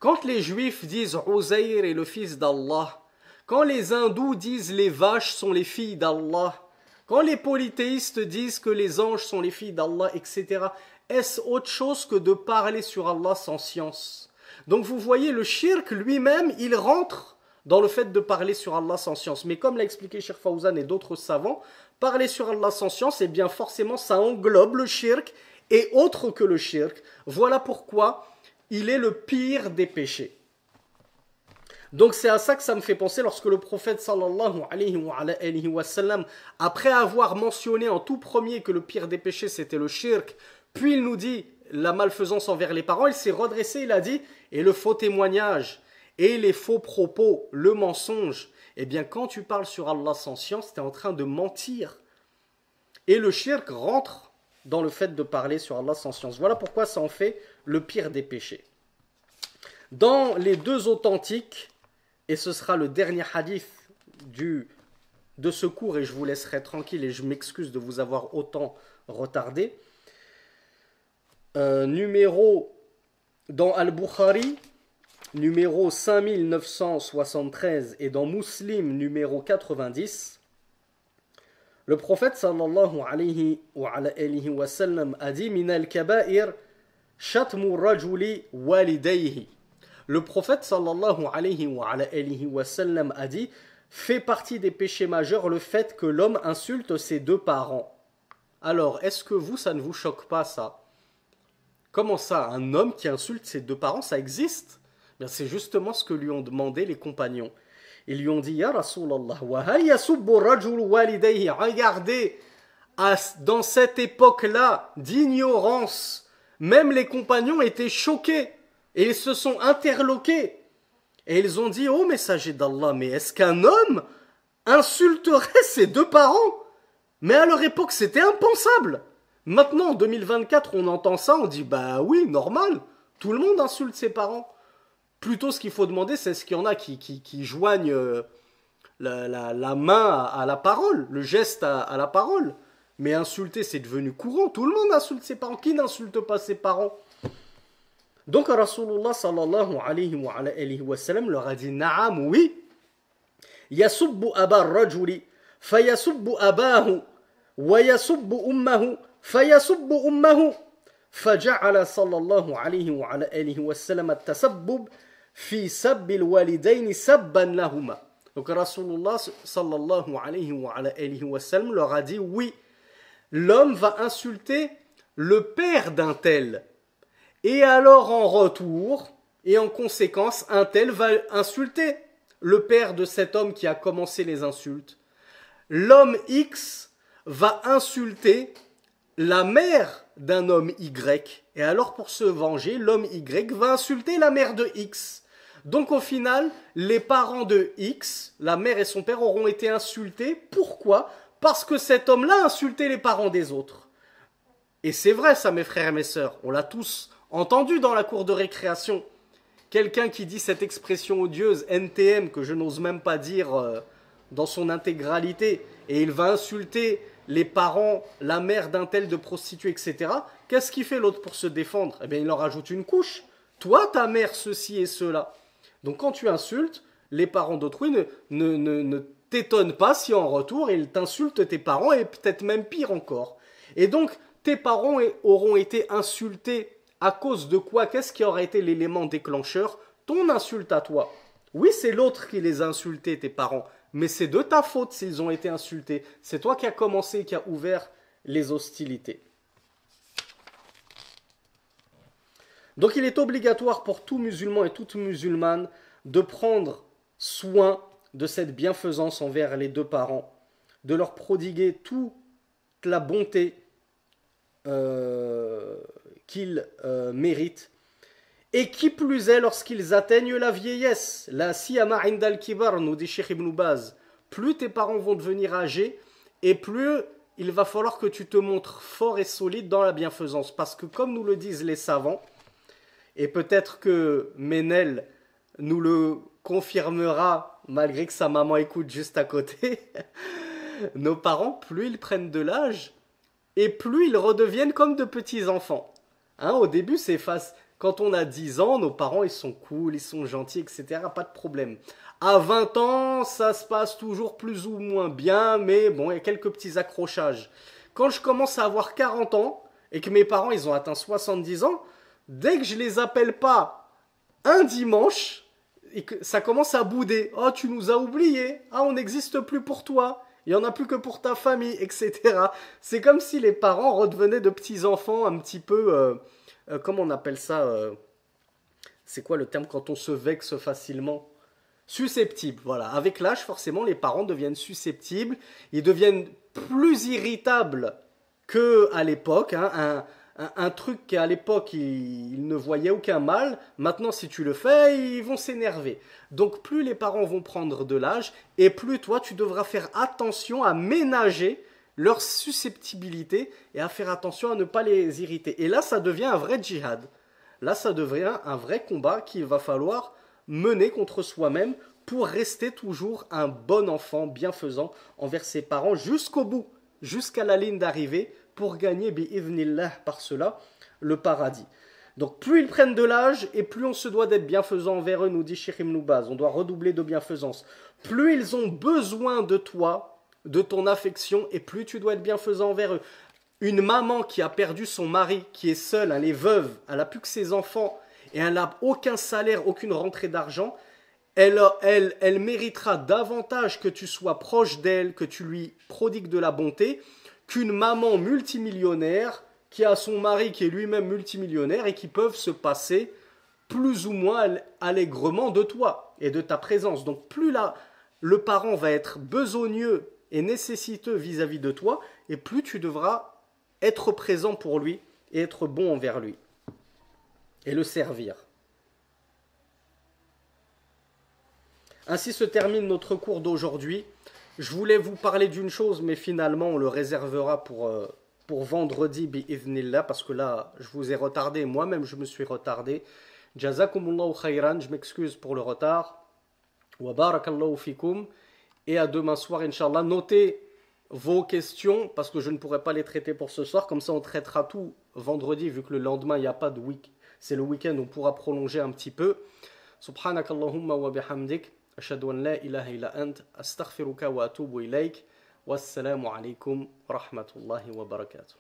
quand les juifs disent Uzair est le fils d'Allah, quand les hindous disent les vaches sont les filles d'Allah, quand les polythéistes disent que les anges sont les filles d'Allah, etc., est-ce autre chose que de parler sur Allah sans science? Donc vous voyez, le shirk lui-même, il rentre dans le fait de parler sur Allah sans science. Mais comme l'a expliqué Cheikh Fawzan et d'autres savants, parler sur Allah sans science, eh bien forcément ça englobe le shirk et autre que le shirk. Voilà pourquoi il est le pire des péchés. Donc c'est à ça que ça me fait penser lorsque le prophète sallallahu alayhi wa sallam, après avoir mentionné en tout premier que le pire des péchés c'était le shirk, puis il nous dit la malfaisance envers les parents, il s'est redressé, il a dit, et le faux témoignage, et les faux propos, le mensonge, eh bien quand tu parles sur Allah sans science, tu es en train de mentir. Et le shirk rentre dans le fait de parler sur Allah sans science. Voilà pourquoi ça en fait le pire des péchés. Dans les deux authentiques, et ce sera le dernier hadith de ce cours, et je vous laisserai tranquille, et je m'excuse de vous avoir autant retardé. Dans Al-Bukhari, numéro 5973, et dans Muslim, numéro 90, le prophète sallallahu alayhi wa sallam a dit Min al-kaba'ir shatmu rajuli walidayhi. Le prophète sallallahu alayhi wa sallam a dit fait partie des péchés majeurs le fait que l'homme insulte ses deux parents. Alors, est-ce que vous, ça ne vous choque pas ça? Comment ça, un homme qui insulte ses deux parents, ça existe? Bien, c'est justement ce que lui ont demandé les compagnons. Ils lui ont dit, Ya Rasulallah, wa hal yasubbu rajul walidayhi. Regardez, dans cette époque-là d'ignorance, même les compagnons étaient choqués et ils se sont interloqués. Et ils ont dit, ô messager d'Allah, mais est-ce qu'un homme insulterait ses deux parents? Mais à leur époque, c'était impensable. Maintenant, en 2024, on entend ça, on dit, bah oui, normal, tout le monde insulte ses parents. Plutôt, ce qu'il faut demander, c'est ce qu'il y en a qui joignent la main à la parole, le geste à la parole. Mais insulter, c'est devenu courant. Tout le monde insulte ses parents. Qui n'insulte pas ses parents? Donc, Rasulullah sallallahu alayhi wa sallam leur a dit, Naam, oui. Yasubbu aba rajuli, fayasubbu abahu, wa yasubbu ummahu, fayasubbu ummahu. فجعل صلى الله عليه وعلى آله وسلم التسبب في سب الوالدين سبا لهما. Donc Rasulullah sallallahu alayhi wa alayhi wa sallam leur a dit oui, l'homme va insulter le père d'un tel. Et alors en retour, et en conséquence, un tel va insulter le père de cet homme qui a commencé les insultes. L'homme X va insulter la mère d'un homme Y. Et alors pour se venger, l'homme Y va insulter la mère de X. Donc au final, les parents de X, la mère et son père, auront été insultés. Pourquoi? Parce que cet homme-là a insulté les parents des autres. Et c'est vrai ça, mes frères et mes sœurs. On l'a tous entendu dans la cour de récréation. Quelqu'un qui dit cette expression odieuse, NTM, que je n'ose même pas dire dans son intégralité, et il va insulter les parents, la mère d'un tel de prostituée, etc. Qu'est-ce qu'il fait l'autre pour se défendre? Eh bien, il en rajoute une couche. Toi, ta mère, ceci et cela. Donc, quand tu insultes, les parents d'autrui ne t'étonnent pas si en retour, ils t'insultent tes parents et peut-être même pire encore. Et donc, tes parents auront été insultés à cause de quoi? Qu'est-ce qui aurait été l'élément déclencheur? Ton insulte à toi. Oui, c'est l'autre qui les a insultés, tes parents. Mais c'est de ta faute s'ils ont été insultés. C'est toi qui as commencé, qui as ouvert les hostilités. Donc il est obligatoire pour tout musulman et toute musulmane de prendre soin de cette bienfaisance envers les deux parents, de leur prodiguer toute la bonté qu'ils méritent, et qui plus est lorsqu'ils atteignent la vieillesse. La siyama indal kibar, nous dit Cheikh Ibn Baz, plus tes parents vont devenir âgés, et plus il va falloir que tu te montres fort et solide dans la bienfaisance. Parce que comme nous le disent les savants, et peut-être que Ménel nous le confirmera, malgré que sa maman écoute juste à côté, nos parents, plus ils prennent de l'âge, et plus ils redeviennent comme de petits enfants. Hein, au début, c'est face. Quand on a 10 ans, nos parents, ils sont cool, ils sont gentils, etc. Pas de problème. À 20 ans, ça se passe toujours plus ou moins bien, mais bon, il y a quelques petits accrochages. Quand je commence à avoir 40 ans, et que mes parents, ils ont atteint 70 ans, dès que je les appelle pas un dimanche, et que ça commence à bouder. Oh, tu nous as oubliés. Ah, on n'existe plus pour toi. Il n'y en a plus que pour ta famille, etc. C'est comme si les parents redevenaient de petits enfants un petit peu... comment on appelle ça c'est quoi le terme quand on se vexe facilement? Susceptible, voilà. Avec l'âge, forcément, les parents deviennent susceptibles. Ils deviennent plus irritables qu'à l'époque. Hein. Un truc qu'à l'époque, ils ne voyaient aucun mal. Maintenant, si tu le fais, ils vont s'énerver. Donc, plus les parents vont prendre de l'âge, et plus toi, tu devras faire attention à ménager leur susceptibilité et à faire attention à ne pas les irriter. Et là, ça devient un vrai djihad. Là, ça devient un vrai combat qu'il va falloir mener contre soi-même pour rester toujours un bon enfant bienfaisant envers ses parents jusqu'au bout, jusqu'à la ligne d'arrivée, pour gagner, bi'idhnillah, par cela, le paradis. Donc plus ils prennent de l'âge et plus on se doit d'être bienfaisant envers eux, nous dit Cheikh Ibn Baz. On doit redoubler de bienfaisance. Plus ils ont besoin de toi, de ton affection, et plus tu dois être bienfaisant envers eux. Une maman qui a perdu son mari, qui est seule, elle est veuve, elle n'a plus que ses enfants, et elle n'a aucun salaire, aucune rentrée d'argent, elle méritera davantage que tu sois proche d'elle, que tu lui prodigues de la bonté, qu'une maman multimillionnaire qui a son mari qui est lui-même multimillionnaire et qui peuvent se passer plus ou moins allègrement de toi et de ta présence. Donc plus le parent va être besogneux et nécessiteux vis-à-vis de toi, et plus tu devras être présent pour lui et être bon envers lui et le servir. Ainsi se termine notre cours d'aujourd'hui. Je voulais vous parler d'une chose, mais finalement on le réservera pour vendredi, bi'idhnillah, parce que là je vous ai retardé, moi-même je me suis retardé. Jazakumullahu khayran, je m'excuse pour le retard. Wa barakallahu fikum. Et à demain soir, Inch'Allah. Notez vos questions, parce que je ne pourrai pas les traiter pour ce soir. Comme ça, on traitera tout vendredi, vu que le lendemain, il n'y a pas de week. C'est le week-end, on pourra prolonger un petit peu. Subhanakallahumma wa bihamdik. Ashhadu an la ilaha illa ant. Astaghfiruka wa atubu ilayk. Wassalamu alaikum wa rahmatullahi wa barakatuh.